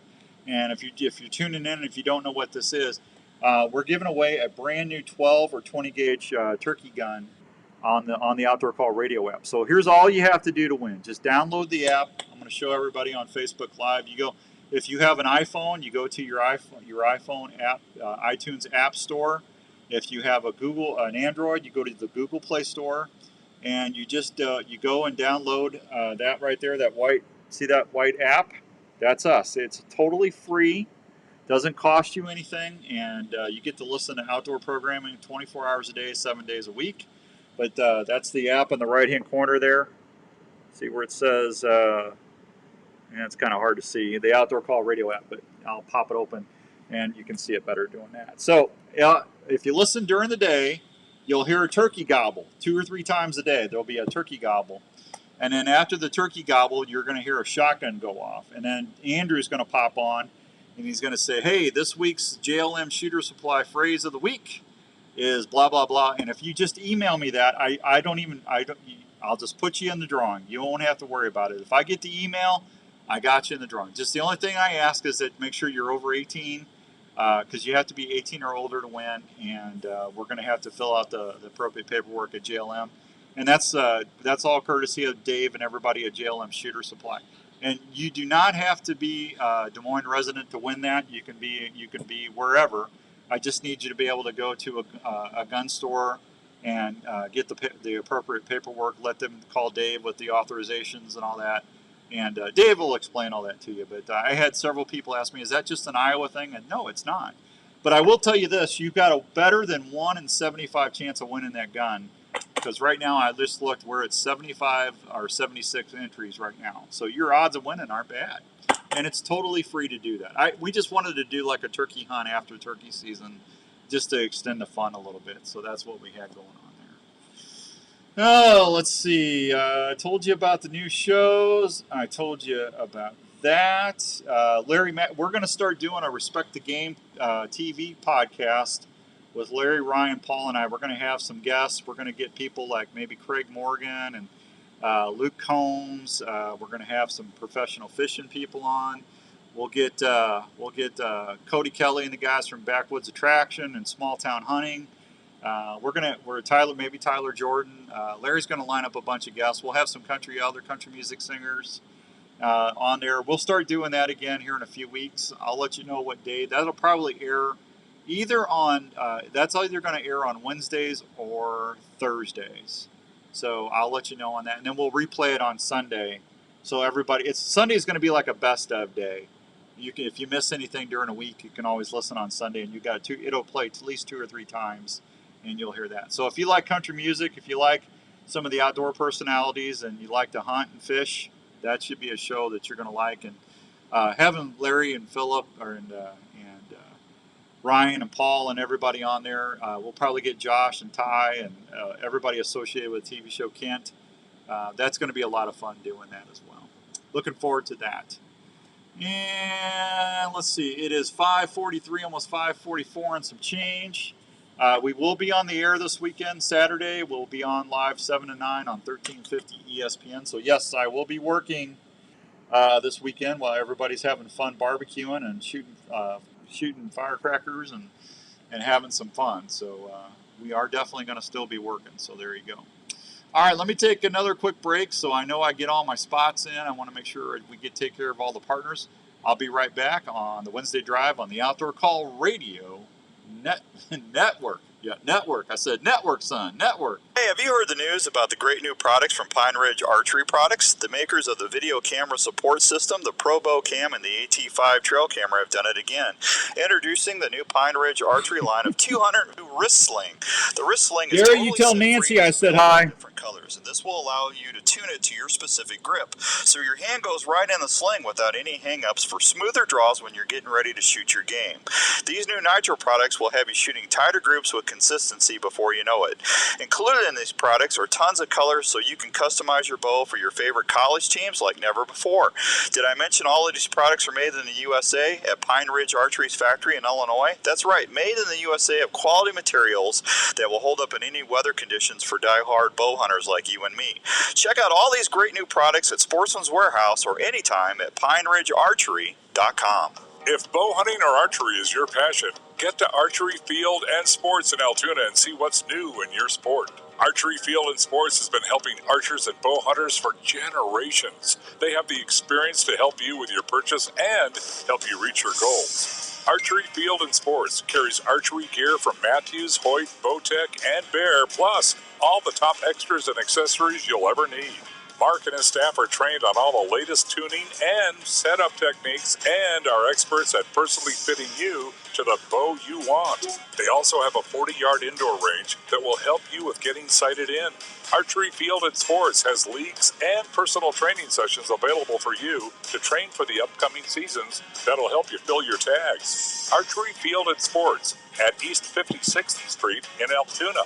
And if you're tuning in and if you don't know what this is, we're giving away a brand new 12 or 20 gauge turkey gun on the Outdoor Call Radio app. So here's all you have to do to win. Just download the app. I'm going to show everybody on Facebook Live. If you have an iPhone, you go to your iPhone app, iTunes App Store. If you have an Android, you go to the Google Play Store, and you just you go and download that right there. See that white app? That's us. It's totally free. Doesn't cost you anything, and you get to listen to outdoor programming 24 hours a day, 7 days a week. But that's the app in the right-hand corner there. See where it says, it's kind of hard to see, the Outdoor Call Radio app, but I'll pop it open, and you can see it better doing that. So if you listen during the day, you'll hear a turkey gobble 2 or 3 times a day. There'll be a turkey gobble. And then after the turkey gobble, you're going to hear a shotgun go off. And then Andrew's going to pop on, and he's going to say, hey, this week's JLM Shooter Supply phrase of the week is blah, blah, blah. And if you just email me that, I'll just put you in the drawing. You won't have to worry about it. If I get the email, I got you in the drawing. Just the only thing I ask is that make sure you're over 18, because you have to be 18 or older to win. And we're going to have to fill out the appropriate paperwork at JLM. And that's all courtesy of Dave and everybody at JLM Shooter Supply. And you do not have to be a Des Moines resident to win that. You can be wherever. I just need you to be able to go to a gun store and get the appropriate paperwork. Let them call Dave with the authorizations and all that. And Dave will explain all that to you. But I had several people ask me, is that just an Iowa thing? And no, it's not. But I will tell you this, you've got a better than 1 in 75 chance of winning that gun. Because right now, I just looked, we're at 75 or 76 entries right now. So your odds of winning aren't bad. And it's totally free to do that. We just wanted to do like a turkey hunt after turkey season just to extend the fun a little bit. So that's what we had going on there. Oh, let's see. I told you about the new shows. I told you about that. Larry, Matt, we're going to start doing a Respect the Game TV podcast with Larry, Ryan, Paul, and I. We're going to have some guests. We're going to get people like maybe Craig Morgan and Luke Combs. We're going to have some professional fishing people on. We'll get Cody Kelly and the guys from Backwoods Attraction and Small Town Hunting. We're Tyler Jordan. Larry's going to line up a bunch of guests. We'll have some other country music singers on there. We'll start doing that again here in a few weeks. I'll let you know what day. That'll probably air that's either going to air on Wednesdays or Thursdays. So I'll let you know on that, and then we'll replay it on Sunday. So Sunday is going to be like a best of day. If you miss anything during a week, you can always listen on Sunday, and it'll play at least 2 or 3 times, and you'll hear that. So if you like country music, if you like some of the outdoor personalities, and you like to hunt and fish, that should be a show that you're going to like. And having Larry and Philip Ryan and Paul and everybody on there. We'll probably get Josh and Ty and everybody associated with the TV show Kent. That's going to be a lot of fun doing that as well. Looking forward to that. And let's see, it is 5:43, almost 5:44 and some change. We will be on the air this weekend, Saturday. We'll be on live 7 to 9 on 1350 ESPN. So yes, I will be working this weekend while everybody's having fun barbecuing and shooting firecrackers and having some fun. So we are definitely going to still be working. So there you go. All right, let me take another quick break so I know I get all my spots in. I want to make sure we take care of all the partners. I'll be right back on the Wednesday Drive on the Outdoor Call Radio Network. Yeah, network. I said network, son. Network. Hey, have you heard the news about the great new products from Pine Ridge Archery Products? The makers of the video camera support system, the Pro Bow Cam, and the AT5 trail camera have done it again. Introducing the new Pine Ridge Archery line of 200 new wrist sling. The wrist sling is totally you tell Nancy I said hi. Different colors, and this will allow you to tune it to your specific grip, so your hand goes right in the sling without any hang-ups for smoother draws when you're getting ready to shoot your game. These new Nitro products will have you shooting tighter groups with consistency before you know it. Included in these products are tons of colors so you can customize your bow for your favorite college teams like never before. Did I mention all of these products are made in the USA at Pine Ridge Archery's factory in Illinois? That's right, made in the USA of quality materials that will hold up in any weather conditions for die-hard bow hunters like you and me. Check out all these great new products at Sportsman's Warehouse or anytime at PineRidgeArchery.com. If bow hunting or archery is your passion, get to Archery Field and Sports in Altoona and see what's new in your sport. Archery Field and Sports has been helping archers and bow hunters for generations. They have the experience to help you with your purchase and help you reach your goals. Archery Field and Sports carries archery gear from Matthews, Hoyt, Bowtech, and Bear, plus all the top extras and accessories you'll ever need. Mark and his staff are trained on all the latest tuning and setup techniques and are experts at personally fitting you to the bow you want. They also have a 40-yard indoor range that will help you with getting sighted in. Archery Field and Sports has leagues and personal training sessions available for you to train for the upcoming seasons that'll help you fill your tags. Archery Field and Sports at East 56th Street in Altoona.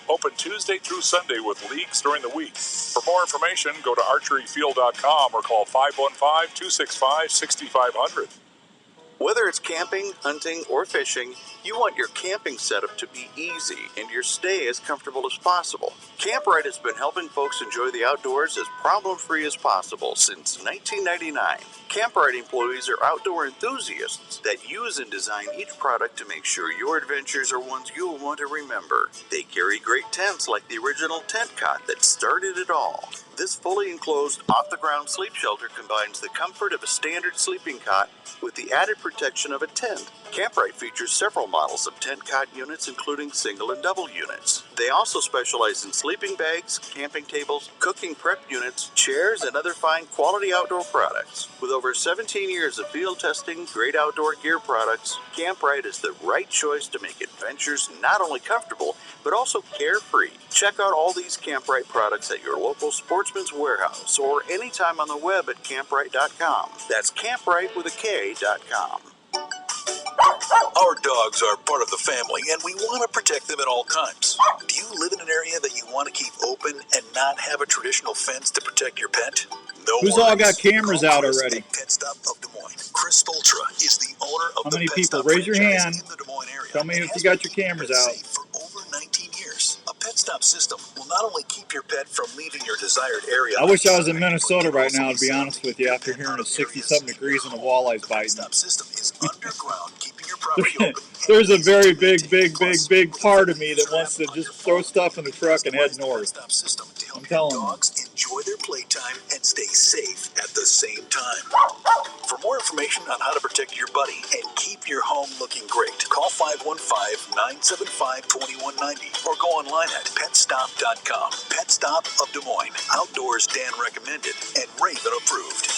Open Tuesday through Sunday with leagues during the week. For more information, go to archeryfield.com or call 515-265-6500. Whether it's camping, hunting, or fishing, you want your camping setup to be easy and your stay as comfortable as possible. Camprite has been helping folks enjoy the outdoors as problem-free as possible since 1999. Camprite employees are outdoor enthusiasts that use and design each product to make sure your adventures are ones you'll want to remember. They carry great tents like the original tent cot that started it all. This fully enclosed, off-the-ground sleep shelter combines the comfort of a standard sleeping cot with the added protection of a tent. Camprite features several models of tent cot units, including single and double units. They also specialize in sleeping bags, camping tables, cooking prep units, chairs, and other fine quality outdoor products. With over 17 years of field testing, great outdoor gear products, Camprite is the right choice to make adventures not only comfortable, but also carefree. Check out all these Camprite products at your local Sportsman's Warehouse or anytime on the web at camprite.com. That's camprite with a K.com. Our dogs are part of the family, and we want to protect them at all times. Do you live in an area that you want to keep open and not have a traditional fence to protect your pet? No Who's worries. all got cameras out Chris already? at Pet Stop of Des Moines. Chris Ultra is the owner of How the many Pet people? Stop Raise your franchise hand. in the Des Moines area. Tell me and if has you got been your keeping cameras pets out. safe for over 19 years. A Pet Stop system will not only keep your pet from leaving your desired area. I wish I was in outside, Minnesota but right can now, also to be be set up honest to with keep you, your after pet hearing out it's of areas 60-something in degrees your and the home. walleyes The Pet biting. Stop system is underground, keeping your property open. There's a and easy very to big, maintain. big, Plus, big, big with part of friendly me that user wants app to on your just throw phone, stuff in the you can truck and head customize the north. Pet Stop system to help I'm your telling you. dogs enjoy their playtime and stay safe at the same time. For more information on how to protect your buddy and keep your home looking great, call 515-975-2190 or go online at petstop.com. Pet Stop of Des Moines. Outdoors Dan recommended and Raven approved.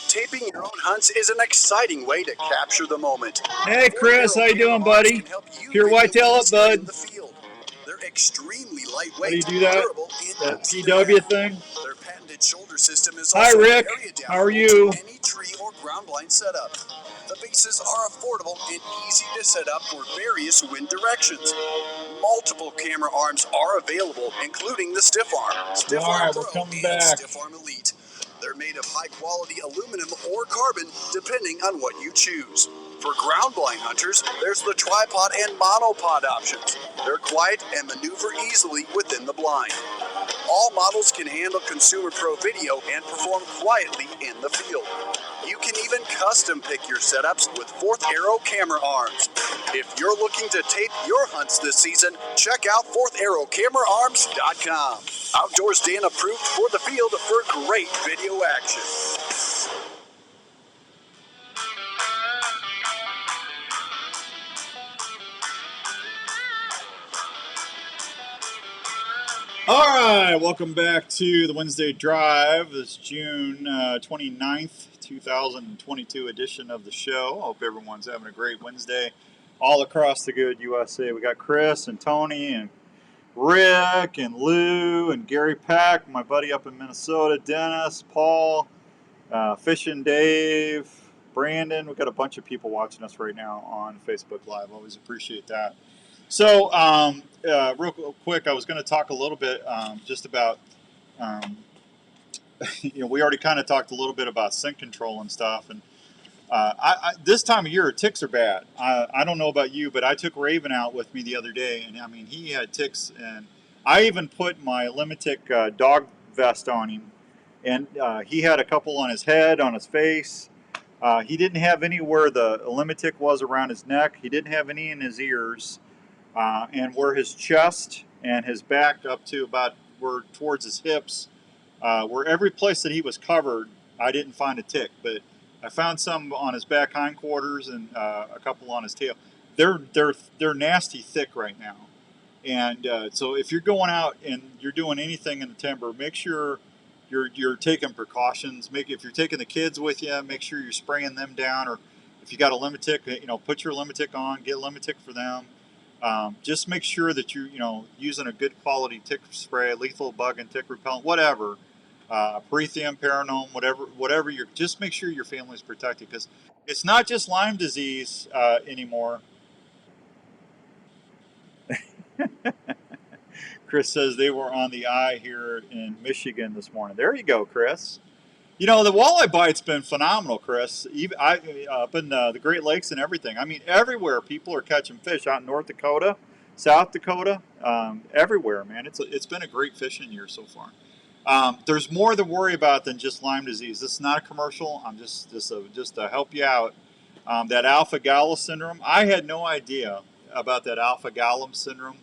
Taping your own hunts is an exciting way to capture the moment. Hey, Chris, how you doing, buddy? Pure whitetail up, bud. In the field. They're extremely lightweight, How do you do that? durable, and That easy to PW handle. thing? Their patented shoulder system is Hi, also Rick. area How are adaptable you? to any tree or ground blind setup. The bases are affordable and easy to set up for various wind directions. Multiple camera arms are available, including the Stiff Arm, Stiff Arm Pro, and Stiff Arm Elite. They're made of high-quality aluminum or carbon, depending on what you choose. For ground blind hunters, there's the tripod and monopod options. They're quiet and maneuver easily within the blind. All models can handle Consumer Pro video and perform quietly in the field. You can even custom pick your setups with Fourth Arrow camera arms. If you're looking to tape your hunts this season, check out FourthArrowCameraArms.com. Outdoors Dan approved for the field for great video action. All right, welcome back to the Wednesday Drive, this June 29th, 2022 edition of the show. Hope everyone's having a great Wednesday all across the good USA. We got Chris and Tony and Rick and Lou and Gary Pack, my buddy up in Minnesota, Dennis, Paul, Fishing Dave, Brandon. We've got a bunch of people watching us right now on Facebook Live. Always appreciate that. So, real quick, I was going to talk a little bit just about, we already kind of talked a little bit about scent control and stuff. And this time of year, ticks are bad. I don't know about you, but I took Raven out with me the other day, and I mean, he had ticks. And I even put my Limitic dog vest on him, and he had a couple on his head, on his face. He didn't have any where the Limitic was around his neck. He didn't have any in his ears. And where his chest and his back up to about where towards his hips, where every place that he was covered, I didn't find a tick, but I found some on his back hindquarters and a couple on his tail. They're nasty thick right now, and so if you're going out and you're doing anything in the timber, make sure you're taking precautions. If you're taking the kids with you, make sure you're spraying them down, or if you got a Limitic, put your Limitic on, get a Limitic for them. Just make sure that you're, using a good quality tick spray, lethal bug and tick repellent, whatever, Parethium, Paranome, whatever you're, just make sure your family's protected, because it's not just Lyme disease anymore. Chris says they were on the eye here in Michigan this morning. There you go, Chris. The walleye bite's been phenomenal, Chris. Even up in the Great Lakes and everything. I mean, everywhere people are catching fish. Out in North Dakota, South Dakota, everywhere, man. It's been a great fishing year so far. There's more to worry about than just Lyme disease. This is not a commercial. I'm just to help you out. That alpha-gal syndrome. I had no idea about that alpha-gal syndrome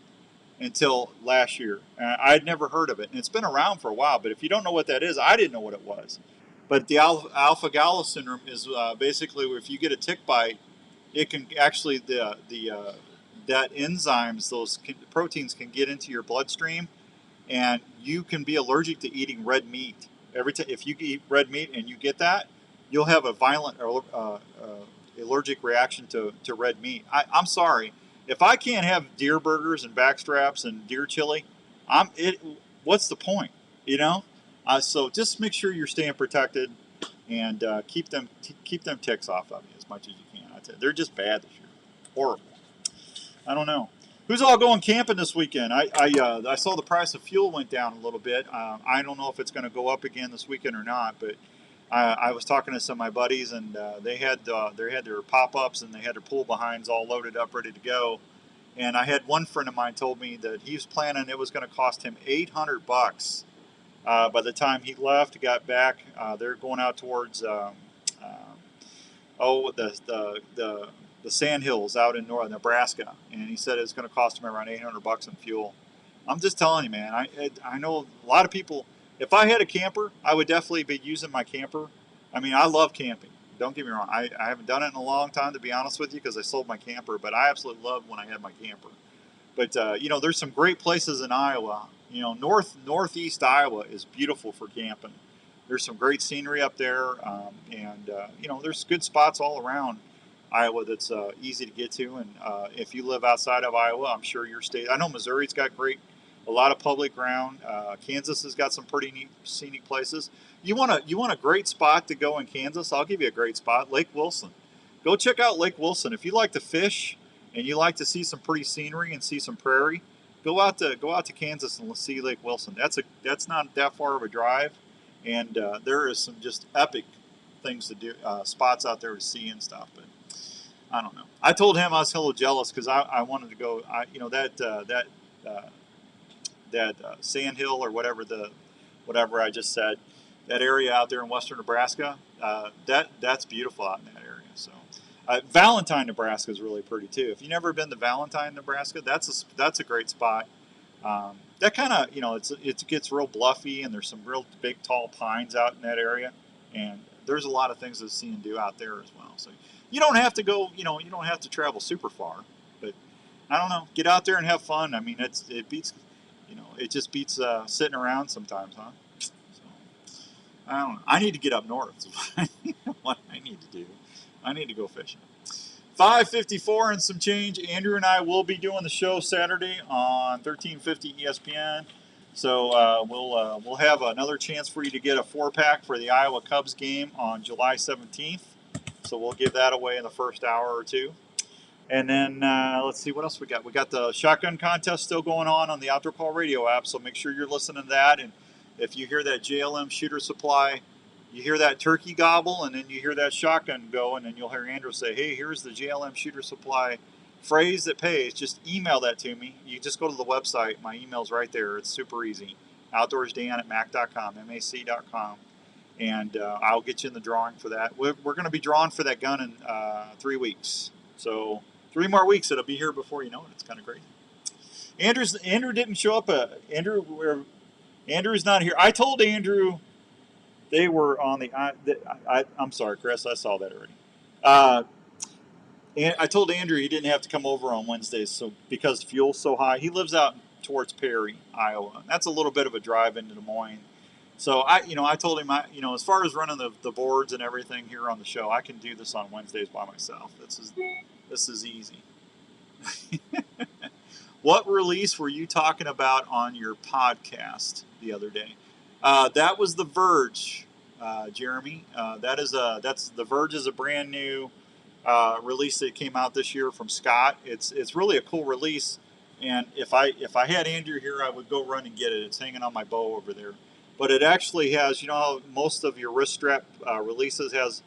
until last year. I'd never heard of it, and it's been around for a while. But if you don't know what that is, I didn't know what it was. But the alpha-gal syndrome is basically if you get a tick bite, it can actually that enzymes, those proteins can get into your bloodstream, and you can be allergic to eating red meat. If you eat red meat and you get that, you'll have a violent allergic reaction to red meat. I'm sorry, if I can't have deer burgers and backstraps and deer chili, what's the point? So just make sure you're staying protected, and keep them ticks off of you as much as you can. They're just bad this year, horrible. I don't know. Who's all going camping this weekend? I saw the price of fuel went down a little bit. I don't know if it's going to go up again this weekend or not, but I was talking to some of my buddies, and they had their pop-ups and they had their pull behinds all loaded up, ready to go. And I had one friend of mine told me that he was planning it was going to cost him $800 by the time he left, got back. They're going out towards the sand hills out in northern Nebraska, and he said it's going to cost him around $800 in fuel. I'm just telling you, man. I know a lot of people. If I had a camper, I would definitely be using my camper. I mean, I love camping. Don't get me wrong. I haven't done it in a long time, to be honest with you, because I sold my camper. But I absolutely love when I had my camper. But there's some great places in Iowa. Northeast Iowa is beautiful for camping. There's some great scenery up there, and there's good spots all around Iowa that's easy to get to. And if you live outside of Iowa, I'm sure your state. I know Missouri's got a a lot of public ground. Kansas has got some pretty neat scenic places. You want a great spot to go in Kansas? I'll give you a great spot, Lake Wilson. Go check out Lake Wilson. If you like to fish and you like to see some pretty scenery and see some prairie, go out to Kansas and see Lake Wilson. That's not that far of a drive, and there is some just epic things to do, spots out there to see and stuff. But I don't know. I told him I was a little jealous because I wanted to go. That Sand Hill or whatever I just said, that area out there in western Nebraska, that's beautiful out in that area. So Valentine, Nebraska is really pretty too. If you've never been to Valentine, Nebraska, that's a great spot. That kind of it gets real bluffy, and there's some real big tall pines out in that area, and there's a lot of things to see and do out there as well. So you don't have to go, you don't have to travel super far, but I don't know, get out there and have fun. I mean, it just beats sitting around sometimes, huh? So I don't know. I need to get up north. What I need to do. I need to go fishing. 5:54 and some change. Andrew and I will be doing the show Saturday on 1350 ESPN. So we'll have another chance for you to get a 4-pack for the Iowa Cubs game on July 17th. So we'll give that away in the first hour or two. And then let's see what else we got. We got the shotgun contest still going on the Outdoor Call Radio app. So make sure you're listening to that. And if you hear that JLM shooter supply, you hear that turkey gobble, and then you hear that shotgun go, and then you'll hear Andrew say, "Hey, here's the JLM shooter supply phrase that pays." Just email that to me. You just go to the website. My email's right there. It's super easy. OutdoorsDan@mac.com, mac.com. And I'll get you in the drawing for that. We're going to be drawing for that gun in 3 weeks. So 3 more weeks, it'll be here before you know it. It's kind of crazy. Andrew didn't show up. Andrew's not here. I told Andrew they were on I'm sorry, Chris. I saw that already. And I told Andrew he didn't have to come over on Wednesdays, so because fuel's so high. He lives out towards Perry, Iowa. That's a little bit of a drive into Des Moines. So I told him as far as running the boards and everything here on the show, I can do this on Wednesdays by myself. This is easy. What release were you talking about on your podcast the other day? That was The Verge, Jeremy. That's The Verge is a brand new release that came out this year from Scott. It's really a cool release, and if I had Andrew here, I would go run and get it. It's hanging on my bow over there. But it actually has, how most of your wrist strap releases has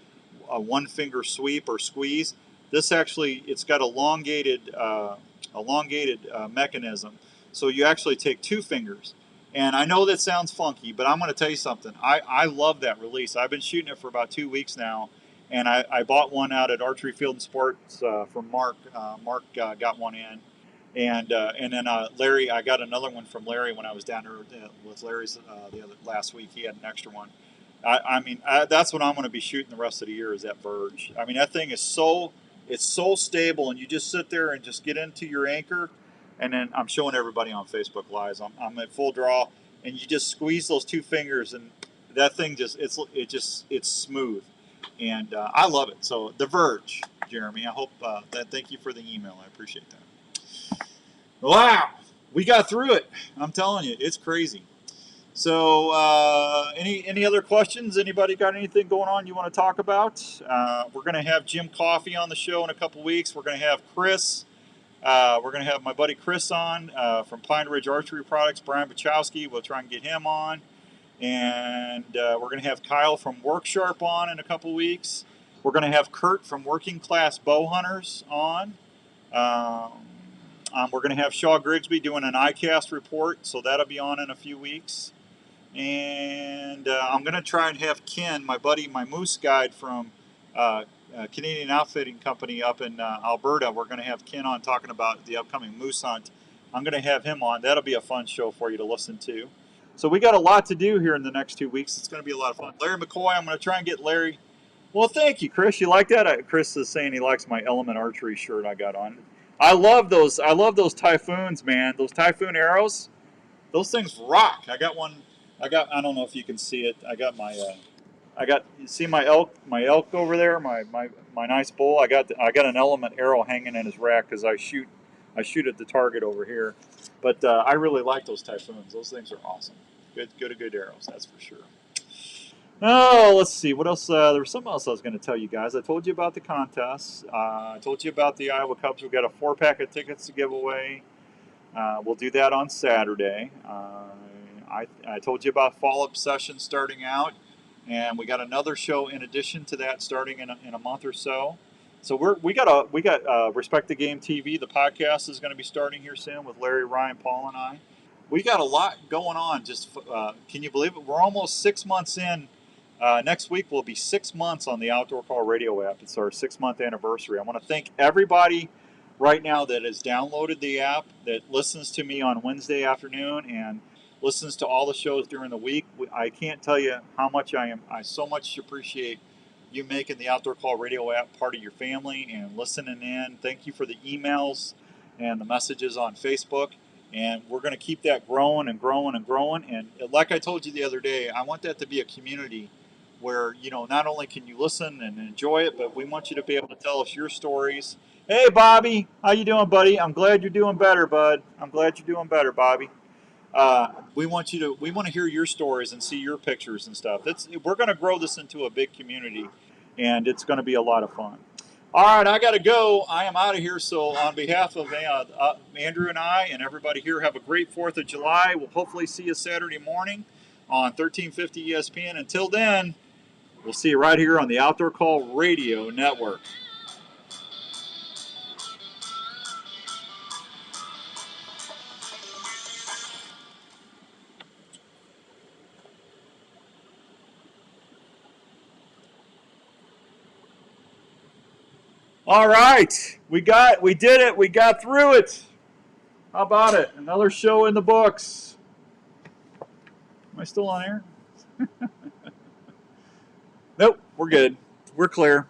a one finger sweep or squeeze. This actually, it's got elongated mechanism. So you actually take 2 fingers. And I know that sounds funky, but I'm going to tell you something. I love that release. I've been shooting it for about 2 weeks now, and I bought one out at Archery Field and Sports from Mark. Mark got one in, and then Larry. I got another one from Larry when I was down there with Larry's last week. He had an extra one. That's what I'm going to be shooting the rest of the year is that Verge. I mean, that thing is so stable, and you just sit there and just get into your anchor. And then I'm showing everybody on Facebook Live. I'm at full draw, and you just squeeze those 2 fingers, and that thing it's smooth, and I love it. So The Verge, Jeremy. I hope that. Thank you for the email. I appreciate that. Wow, we got through it. I'm telling you, it's crazy. So any other questions? Anybody got anything going on you want to talk about? We're going to have Jim Coffey on the show in a couple weeks. We're going to have Chris. We're going to have my buddy Chris on from Pine Ridge Archery Products, Brian Bachowski. We'll try and get him on. And we're going to have Kyle from Worksharp on in a couple weeks. We're going to have Kurt from Working Class Bow Hunters on. We're going to have Shaw Grigsby doing an ICAST report, so that'll be on in a few weeks. And I'm going to try and have Ken, my buddy, my moose guide from Canadian Outfitting Company up in Alberta. We're going to have Ken on talking about the upcoming moose hunt. I'm going to have him on. That'll be a fun show for you to listen to. So we got a lot to do here in the next 2 weeks. It's going to be a lot of fun. Larry McCoy, I'm going to try and get Larry. Well, thank you, Chris. You like that? Chris is saying he likes my Element Archery shirt I got on. I love those Typhoons, man. Those Typhoon arrows. Those things rock. I don't know if you can see it. You see my elk over there, my nice bull. I got an Element arrow hanging in his rack because I shoot I shoot at the target over here. But I really like those Typhoons. Those things are awesome. Good arrows, that's for sure. Oh, let's see. What else? There was something else I was going to tell you guys. I told you about the contest. I told you about the Iowa Cubs. We've got a 4-pack of tickets to give away. We'll do that on Saturday. I told you about follow-up sessions starting out, and we got another show in addition to that starting in a month or so. So we got Respect the Game TV. The podcast is going to be starting here soon with Larry, Ryan, Paul, and I. We got a lot going on. Just can you believe it? We're almost 6 months in. Next week will be 6 months on the Outdoor Call Radio app. It's our 6-month anniversary. I want to thank everybody right now that has downloaded the app, that listens to me on Wednesday afternoon and listens to all the shows during the week. I can't tell you how much I so much appreciate you making the Outdoor Call Radio app part of your family and listening in. Thank you for the emails and the messages on Facebook. And we're going to keep that growing and growing and growing. And like I told you the other day, I want that to be a community where, not only can you listen and enjoy it, but we want you to be able to tell us your stories. Hey, Bobby, how you doing, buddy? I'm glad you're doing better, bud. I'm glad you're doing better, Bobby. We want to hear your stories and see your pictures and stuff. We're going to grow this into a big community, and it's going to be a lot of fun. All right, I got to go. I am out of here. So on behalf of Andrew and I and everybody here, have a great 4th of July. We'll hopefully see you Saturday morning on 1350 ESPN. Until then, we'll see you right here on the Outdoor Call Radio Network. All right, we did it. We got through it. How about it? Another show in the books. Am I still on air? Nope, we're good. We're clear.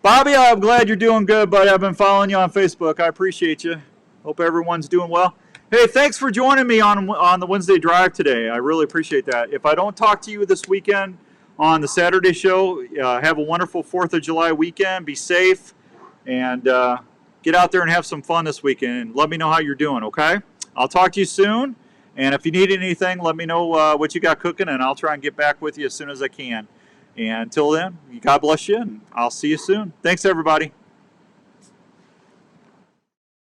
Bobby, I'm glad you're doing good, buddy. I've been following you on Facebook. I appreciate you. Hope everyone's doing well. Hey, thanks for joining me on the Wednesday Drive today. I really appreciate that. If I don't talk to you this weekend on the Saturday show, have a wonderful 4th of July weekend. Be safe. And get out there and have some fun this weekend. Let me know how you're doing, okay? I'll talk to you soon. And if you need anything, let me know what you got cooking, and I'll try and get back with you as soon as I can. And until then, God bless you, and I'll see you soon. Thanks, everybody.